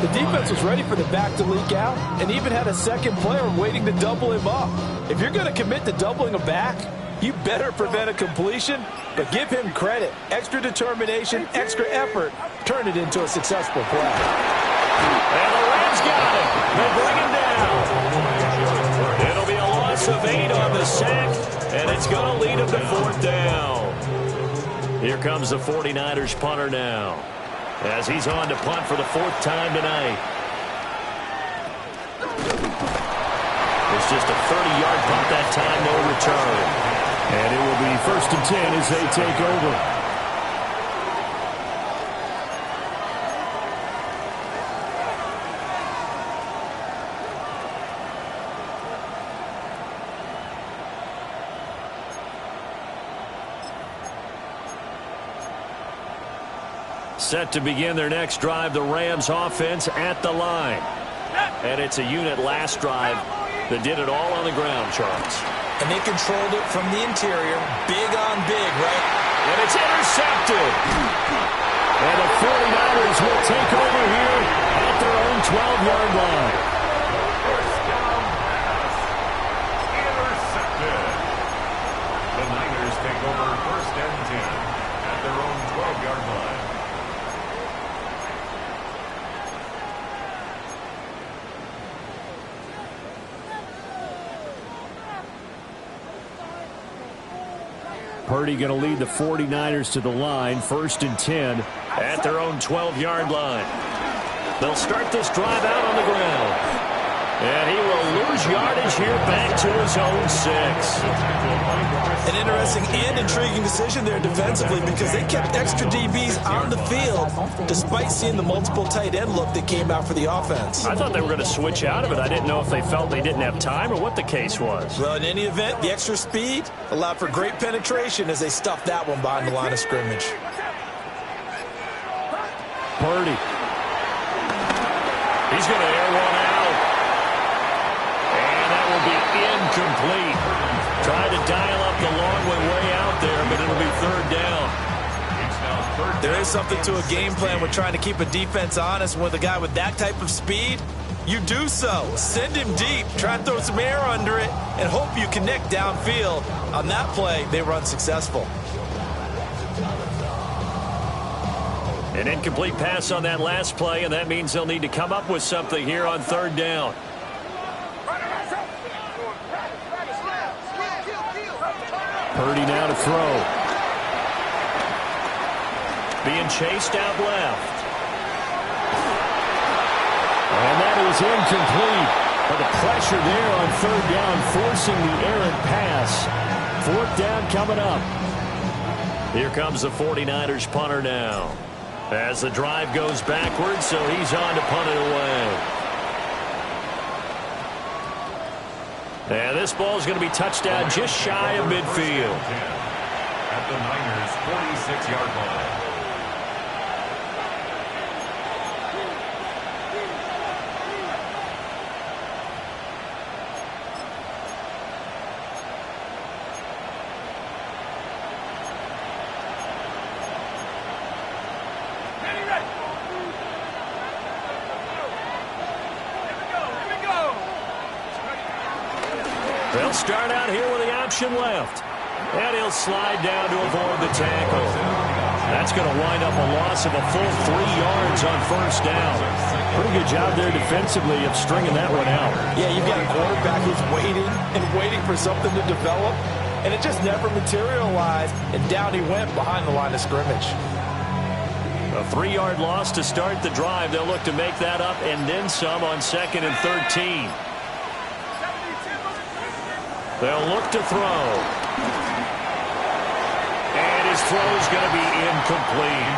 The defense was ready for the back to leak out and even had a second player waiting to double him up. If you're going to commit to doubling a back, you better prevent a completion, but give him credit. Extra determination, extra effort, turn it into a successful play. And the Rams got it. They bring him down. It'll be a loss of 8 on the sack, and it's going to lead him to 4th down. Here comes the 49ers punter now, as he's on to punt for the 4th time tonight. It's just a 30-yard punt that time, no return. And it will be 1st and 10 as they take over. Set to begin their next drive, the Rams offense at the line. And it's a unit last drive that did it all on the ground, Charles. And they controlled it from the interior, big on big, right? And it's intercepted. And the 49ers will take over here at their own 12-yard line. First down pass. Intercepted. The Niners take over 1st and 10 at their own 12-yard line. Purdy going to lead the 49ers to the line, 1st and 10. At their own 12-yard line. They'll start this drive out on the ground. And he will lose yardage here back to his own 6. An interesting and intriguing decision there defensively because they kept extra DBs on the field despite seeing the multiple tight end look that came out for the offense. I thought they were going to switch out of it. I didn't know if they felt they didn't have time or what the case was. Well, in any event, the extra speed allowed for great penetration as they stuffed that one behind the line of scrimmage. Purdy. He's going to air one out. And that will be incomplete. Tried to dial up the long way out there, but it'll be 3rd down. There is something to a game plan with trying to keep a defense honest. With a guy with that type of speed, you do so. Send him deep, try and throw some air under it, and hope you connect downfield. On that play, they were unsuccessful. An incomplete pass on that last play, and that means they'll need to come up with something here on 3rd down. Purdy now to throw. Being chased out left. And that is incomplete. But the pressure there on third down, forcing the errant pass. Fourth down coming up. Here comes the 49ers punter now. As the drive goes backwards, so he's on to punt it away. And this ball is going to be touched down just shy of midfield. At the Niners' 46-yard line. They'll start out here with the option left. And he'll slide down to avoid the tackle. That's going to wind up a loss of a full 3 yards on first down. Pretty good job there defensively of stringing that one out. Yeah, you've got a quarterback who's waiting and waiting for something to develop, and it just never materialized, and down he went behind the line of scrimmage. A 3-yard loss to start the drive. They'll look to make that up and then some on 2nd and 13. They'll look to throw. And his throw is going to be incomplete.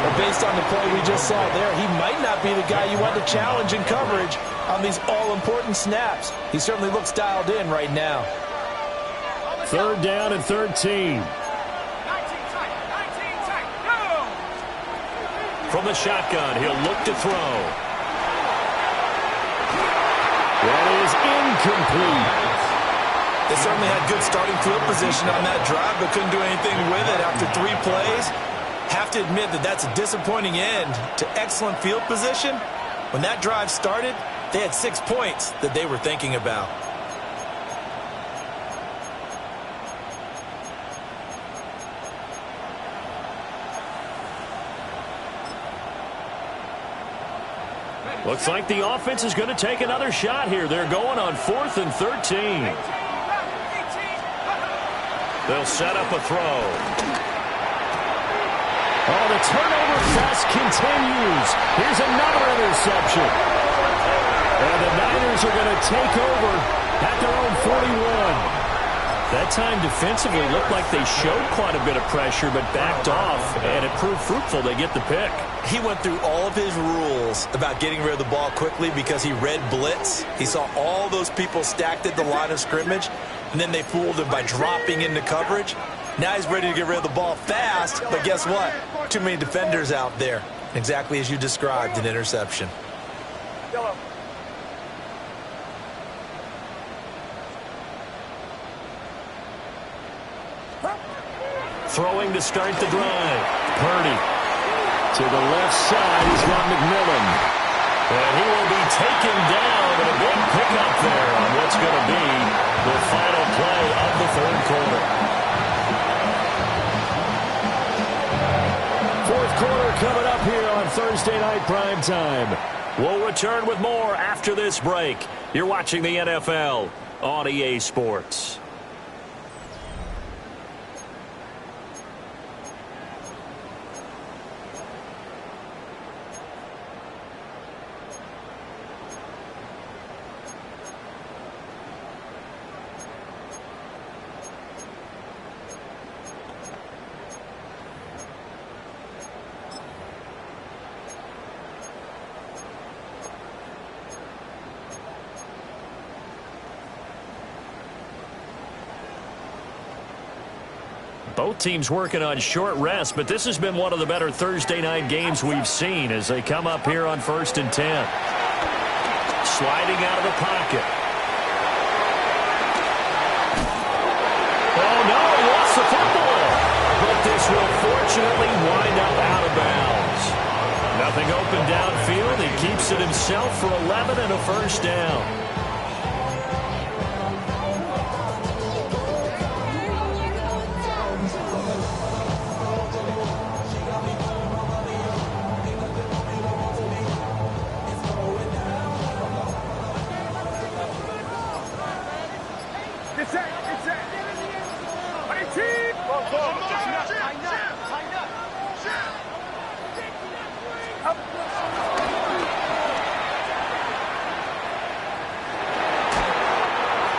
Well, based on the play we just saw there, he might not be the guy you want to challenge in coverage on these all-important snaps. He certainly looks dialed in right now. Third down and 13. From the shotgun, he'll look to throw. That is incomplete. They certainly had good starting field position on that drive, but couldn't do anything with it after 3 plays. Have to admit that that's a disappointing end to excellent field position. When that drive started, they had 6 points that they were thinking about. Looks like the offense is going to take another shot here. They're going on 4th and 13. They'll set up a throw. Oh, the turnover fest continues. Here's another interception. And the Niners are going to take over at their own 41. That time defensively looked like they showed quite a bit of pressure but backed off, and it proved fruitful. They get the pick. He went through all of his rules about getting rid of the ball quickly because he read blitz. He saw all those people stacked at the line of scrimmage, and then they fooled him by dropping into coverage. Now he's ready to get rid of the ball fast, but guess what? Too many defenders out there. Exactly as you described, an interception. Throwing to start the drive. Purdy to the left side. He's got McMillan. And he will be taken down, and a big pickup there on what's going to be the final play of the 3rd quarter. 4th quarter coming up here on Thursday Night Primetime. We'll return with more after this break. You're watching the NFL on EA Sports. Both teams working on short rest, but this has been one of the better Thursday night games we've seen as they come up here on 1st and 10. Sliding out of the pocket. Oh, no, he lost the football. But this will fortunately wind up out of bounds. Nothing open downfield. He keeps it himself for 11 and a first down.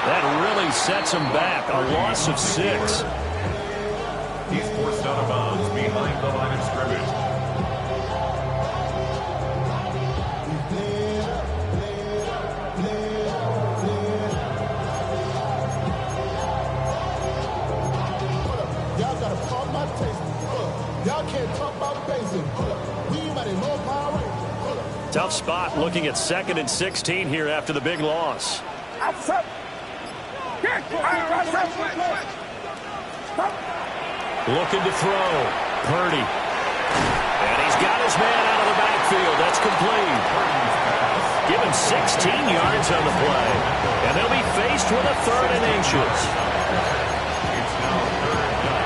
That really sets him back. A loss of 6. He's forced out of bounds behind the line of scrimmage. Y'all gotta pump my taste. Y'all can't talk about basic. We might have more power. Tough spot looking at 2nd and 16 here after the big loss. Looking to throw. Purdy. And he's got his man out of the backfield. That's complete. Give him 16 yards on the play. And they'll be faced with a 3rd and inches. It's now 3rd down.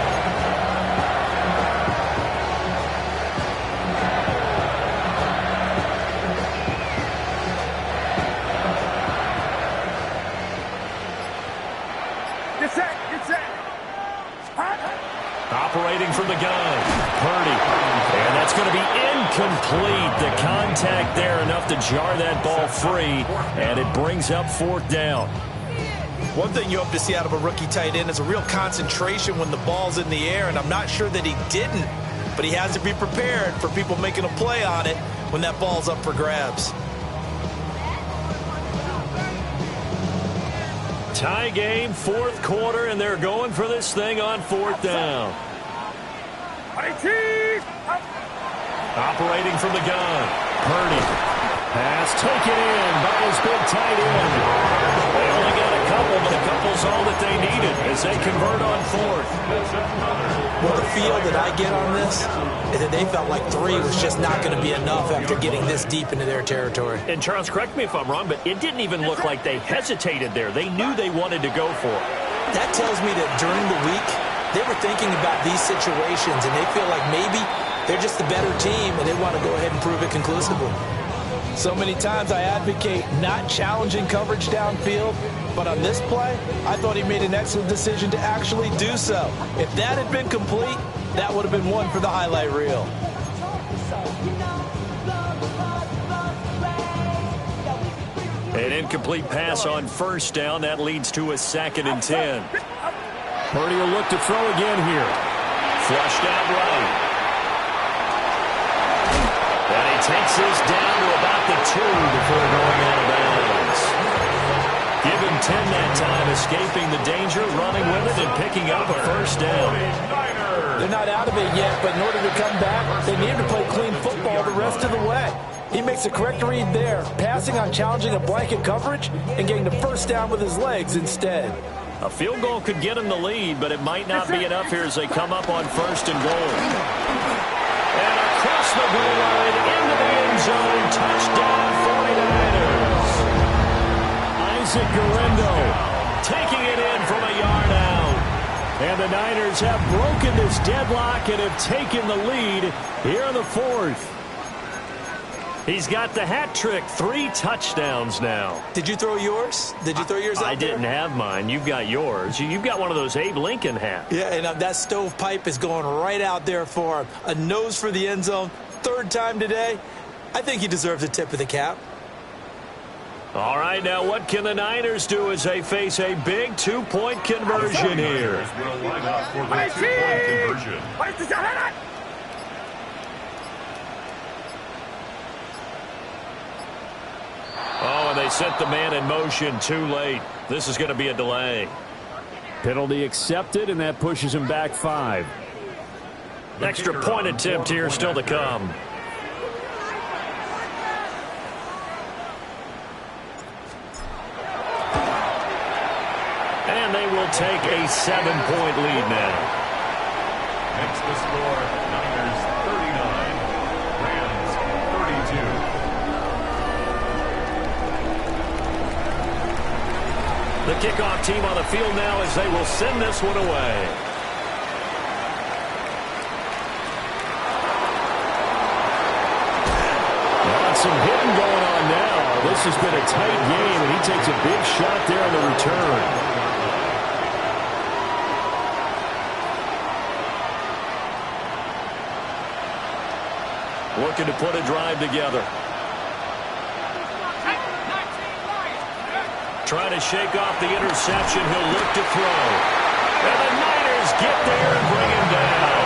Operating from the gun. Purdy. And that's going to be incomplete. The contact there enough to jar that ball free. And it brings up 4th down. One thing you hope to see out of a rookie tight end is a real concentration when the ball's in the air, and I'm not sure that he didn't. But he has to be prepared for people making a play on it when that ball's up for grabs. Tie game, 4th quarter, and they're going for this thing on 4th down. Operating from the gun. Purdy. Pass taken in by his big tight end. They only got a couple, but a couple's all that they needed as they convert on 4th. Well, the feel that I get on this is that they felt like 3 was just not going to be enough after getting this deep into their territory. And Charles, correct me if I'm wrong, but it didn't even look like they hesitated there. They knew they wanted to go for it. That tells me that during the week, they were thinking about these situations, and they feel like maybe they're just the better team, and they want to go ahead and prove it conclusively. So many times I advocate not challenging coverage downfield, but on this play, I thought he made an excellent decision to actually do so. If that had been complete, that would have been one for the highlight reel. An incomplete pass on 1st down. That leads to a 2nd and 10. Purdy will look to throw again here. Flushed out right. And he takes this down to about the 2 before going out of bounds. Give him 10 that time, escaping the danger, running with it, and picking up a 1st down. They're not out of it yet, but in order to come back, they need to play clean football the rest of the way. He makes a correct read there, passing on challenging a blanket coverage and getting the 1st down with his legs instead. A field goal could get him the lead, but it might not be enough here as they come up on 1st and goal. And across the goal line, into the end zone, touchdown 49ers. Isaac Guerrero taking it in from a yard out. And the Niners have broken this deadlock and have taken the lead here in the 4th. He's got the hat trick, 3 touchdowns now. Did you throw yours? Did you throw yours out there? I didn't have mine. You've got yours. You've got one of those Abe Lincoln hats. Yeah, and that stovepipe is going right out there for him. A nose for the end zone. 3rd time today. I think he deserves a tip of the cap. All right, now what can the Niners do as they face a big 2-point conversion here? Will line up for the 2-point conversion. Oh, and they sent the man in motion too late. This is going to be a delay. Penalty accepted, and that pushes him back 5. Extra point attempt here still to come. And they will take a 7-point lead now. Makes the score Niners 39, Rams 32. The kickoff team on the field now as they will send this one away. Some hitting going on now. This has been a tight game, and he takes a big shot there on the return. Looking to put a drive together. Trying to shake off the interception. He'll look to throw. And the Niners get there and bring him down.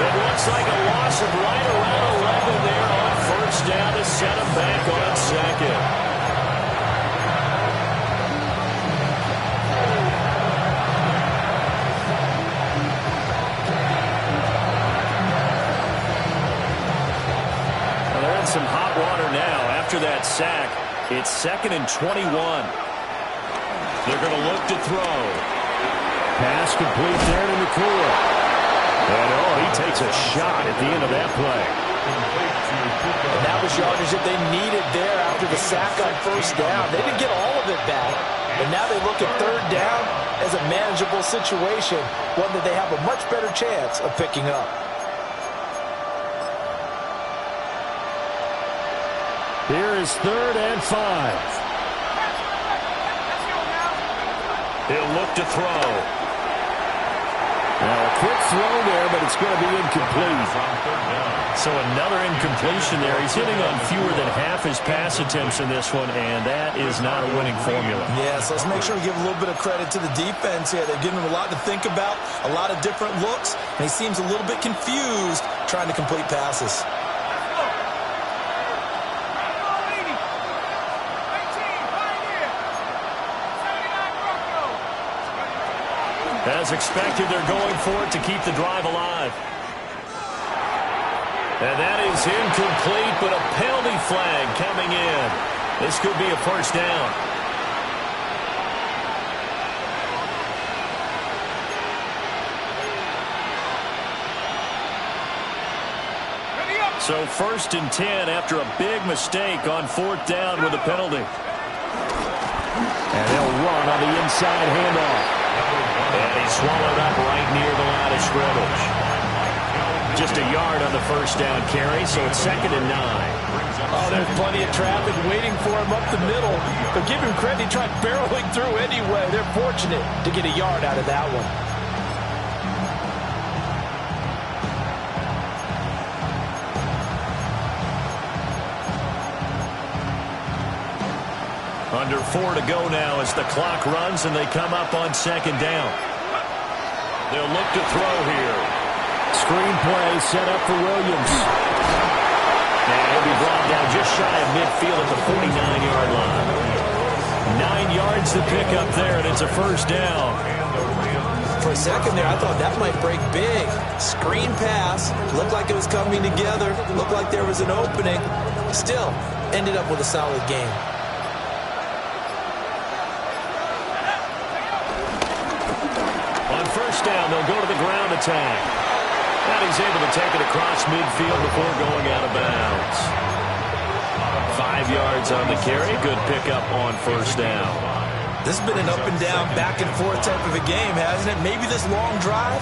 It looks like a loss of right around 11 there on first down to set him back on second. Well, they're in some hot water now after that sack. It's 2nd and 21. They're going to look to throw. Pass complete there to McCool. And, he takes a shot at the end of that play. And that was yardage that they needed there after the sack on first down. They didn't get all of it back, but now they look at third down as a manageable situation, one that they have a much better chance of picking up. Here is 3rd and 5. He'll look to throw. Now a quick throw there, but it's going to be incomplete. So another incompletion there. He's hitting on fewer than half his pass attempts in this one, and that is not a winning formula. Yes, let's make sure we give a little bit of credit to the defense here. They're giving him a lot to think about, a lot of different looks, and he seems a little bit confused trying to complete passes. As expected, they're going for it to keep the drive alive. And that is incomplete, but a penalty flag coming in. This could be a first down. So 1st and 10 after a big mistake on 4th down with a penalty. And they'll run on the inside handoff. And he's swallowed up right near the line of scrimmage. Just a yard on the first down carry, so it's 2nd and 9. Oh, there's plenty of traffic waiting for him up the middle. But give him credit, he tried barreling through anyway. They're fortunate to get a yard out of that one. Under 4 to go now as the clock runs and they come up on 2nd down. They'll look to throw here. Screen play set up for Williams. And he'll be brought down just shy of midfield at the 49-yard line. 9 yards to pick up there, and it's a first down. For a second there, I thought that might break big. Screen pass. Looked like it was coming together. Looked like there was an opening. Still, ended up with a solid game. Down, they'll go to the ground attack. And he's able to take it across midfield before going out of bounds. 5 yards on the carry. Good pickup on first down. This has been an up and down, back and forth type of a game, hasn't it? Maybe this long drive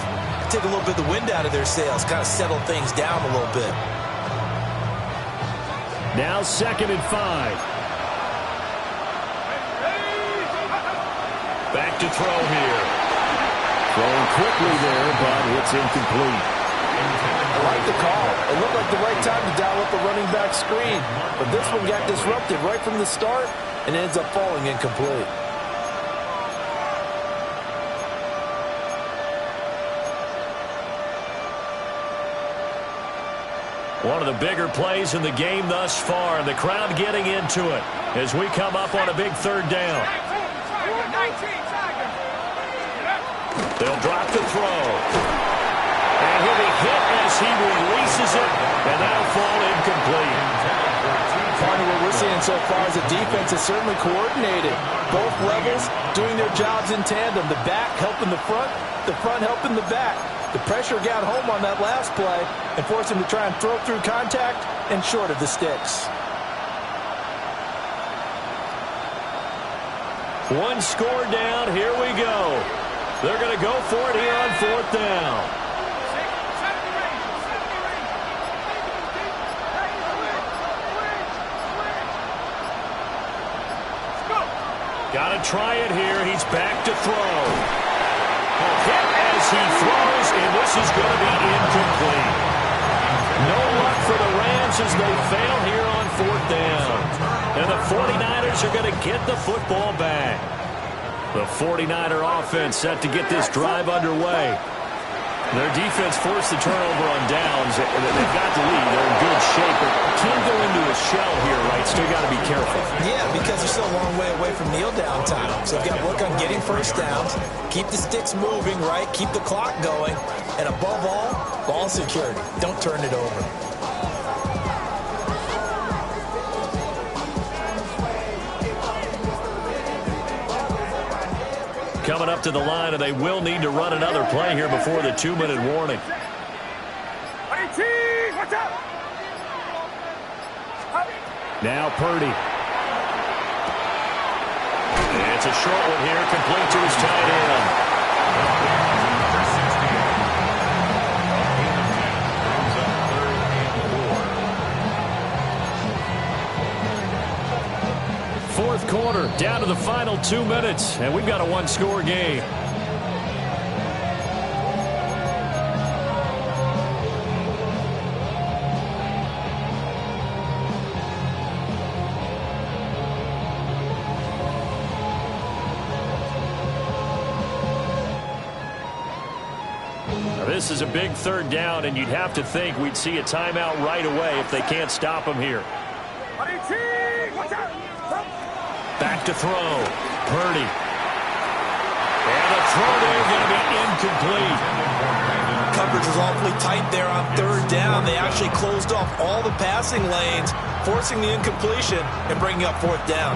take a little bit of the wind out of their sails, kind of settle things down a little bit. Now 2nd and 5. Back to throw here. Throwing quickly there, but it's incomplete. I like the call. It looked like the right time to dial up a running back screen. But this one got disrupted right from the start and ends up falling incomplete. One of the bigger plays in the game thus far. The crowd getting into it as we come up on a big 3rd down. They'll drop the throw. And he'll be hit as he releases it, and that'll fall incomplete. Part of what we're seeing so far is the defense is certainly coordinated. Both levels doing their jobs in tandem. The back helping the front helping the back. The pressure got home on that last play and forced him to try and throw through contact and short of the sticks. One score down. Here we go. They're going to go for it here on 4th down. Got to try it here. He's back to throw. Hit as he throws, and this is going to be incomplete. No luck for the Rams as they fail here on 4th down. And the 49ers are going to get the football back. The 49er offense set to get this drive underway. Their defense forced the turnover on downs. They've got the lead. They're in good shape, but can't go into a shell here, right? Still got to be careful. Yeah, because they're still a long way away from kneel down time. So they've got to work on getting first downs, keep the sticks moving, right? Keep the clock going. And above all, ball security. Don't turn it over. Coming up to the line, and they will need to run another play here before the 2-minute warning. Now Purdy. It's a short one here, complete to his tight end. Fourth quarter, down to the final 2 minutes, and we've got a one-score game. Now, this is a big third down, and you'd have to think we'd see a timeout right away if they can't stop him here. Back to throw. Purdy. And the throw there going to be incomplete. Coverage was awfully tight there on third down. They actually closed off all the passing lanes, forcing the incompletion and bringing up fourth down.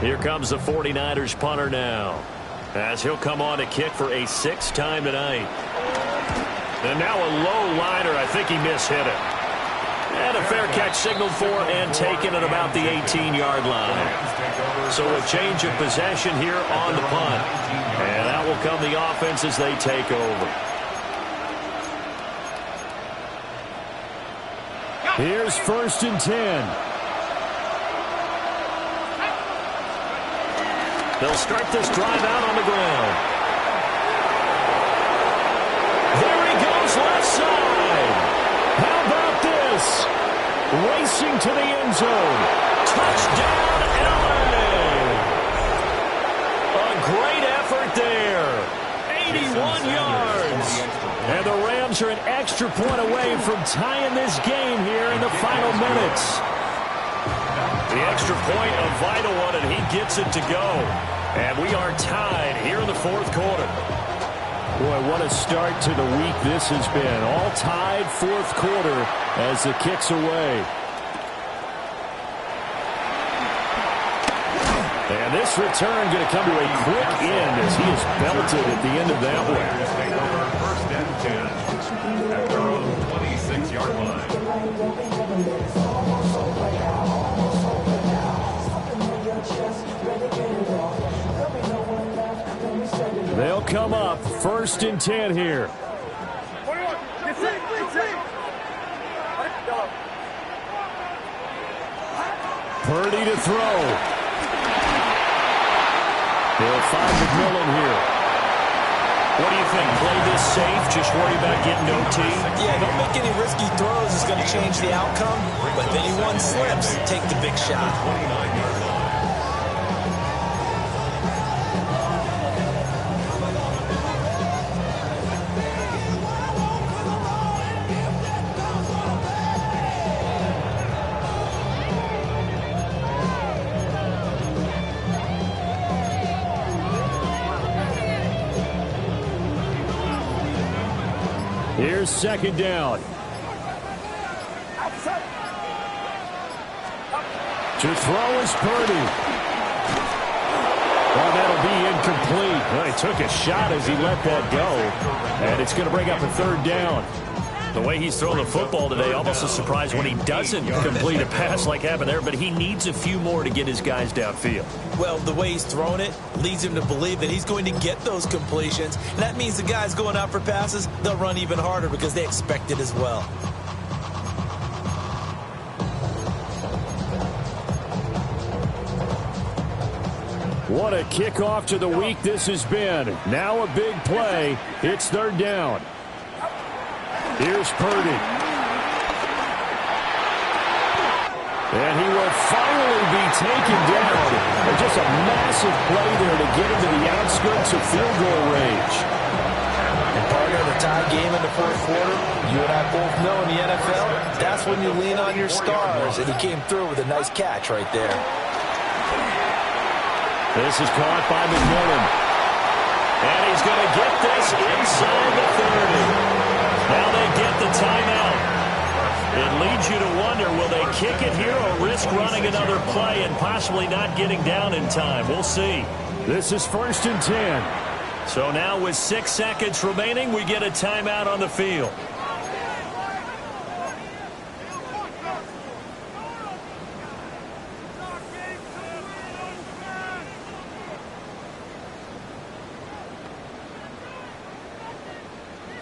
Here comes the 49ers punter now, as he'll come on to kick for a sixth time tonight. And now a low liner. I think he mishit it. And a fair catch signaled for and taken at about the 18-yard line. So a change of possession here on the punt. And out will come the offense as they take over. Here's 1st and 10. They'll start this drive out on the ground. There he goes, left side. How about this? Racing to the end zone. Touchdown, LA. A great effort there. 81 yards. And the Rams are an extra point away from tying this game here in the final minutes. The extra point, a vital one, and he gets it to go. And we are tied here in the fourth quarter. Boy, what a start to the week this has been. All tied fourth quarter as the kick's away. And this return going to come to a quick end as he is belted at the end of that one. Take over 1st and 10 at their own 26-yard line. They'll come up 1st and 10 here. Purdy to throw. They'll find McMillan here. What do you think? Play this safe, just worry about getting OT? Yeah, don't make any risky throws. It's going to change the outcome. But if anyone slips, take the big shot. 29-yard line. Here's 2nd down. To throw is Purdy. Well, that'll be incomplete. Well, he took a shot as he let that go. And it's going to bring up a 3rd down. The way he's thrown the football today, almost a surprise when he doesn't complete a pass like happened there, but he needs a few more to get his guys downfield. Well, the way he's thrown it leads him to believe that he's going to get those completions. And that means the guys going out for passes, they'll run even harder because they expect it as well. What a kickoff to the week this has been. Now a big play. It's 3rd down. Here's Purdy. And he will finally be taken down. And just a massive play there to get into the outskirts of field goal range. And partner, the tie game in the fourth quarter, you and I both know in the NFL, that's when you lean on your stars. And he came through with a nice catch right there. This is caught by McMillan. And he's going to get this inside the 30. Now they get the timeout. It leads you to wonder, will they kick it here or risk running another play and possibly not getting down in time? We'll see. This is 1st and 10. So now with 6 seconds remaining, we get a timeout on the field.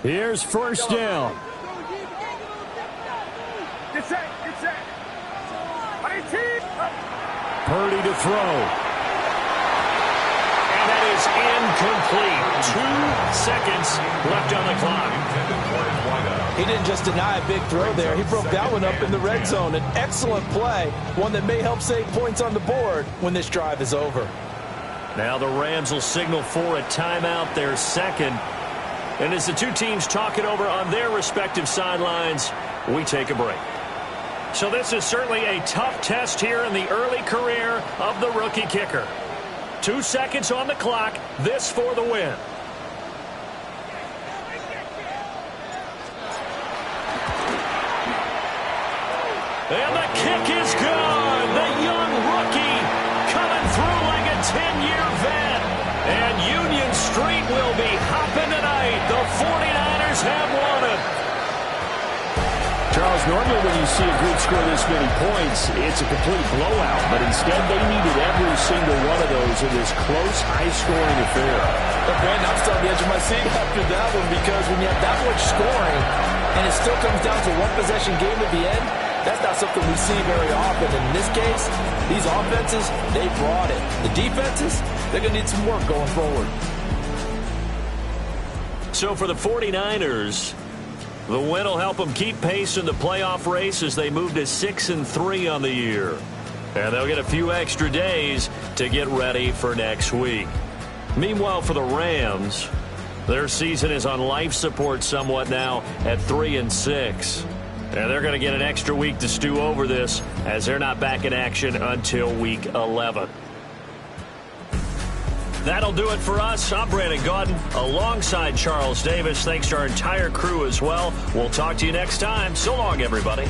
Here's 1st down. Purdy to throw. And that is incomplete. 2 seconds left on the clock. He didn't just deny a big throw there. He broke that one up in the red zone. An excellent play, one that may help save points on the board when this drive is over. Now the Rams will signal for a timeout, their second. And as the two teams talk it over on their respective sidelines, we take a break. So this is certainly a tough test here in the early career of the rookie kicker. 2 seconds on the clock. This for the win. And the kick is good. The young rookie coming through like a 10-year vet. And Union Street will be hopping tonight. The 49ers have won it. Charles, normally when you see a group score this many points, it's a complete blowout. But instead, they needed every single one of those in this close, high-scoring affair. But Brandon, I'm still on the edge of my seat after that one, because when you have that much scoring and it still comes down to one possession game at the end, that's not something we see very often. And in this case, these offenses, they brought it. The defenses, they're going to need some work going forward. So for the 49ers, the win will help them keep pace in the playoff race as they move to 6-3 on the year. And they'll get a few extra days to get ready for next week. Meanwhile, for the Rams, their season is on life support somewhat now at 3-6. And they're going to get an extra week to stew over this as they're not back in action until week 11. That'll do it for us. I'm Brandon Gaudin alongside Charles Davis. Thanks to our entire crew as well. We'll talk to you next time. So long, everybody.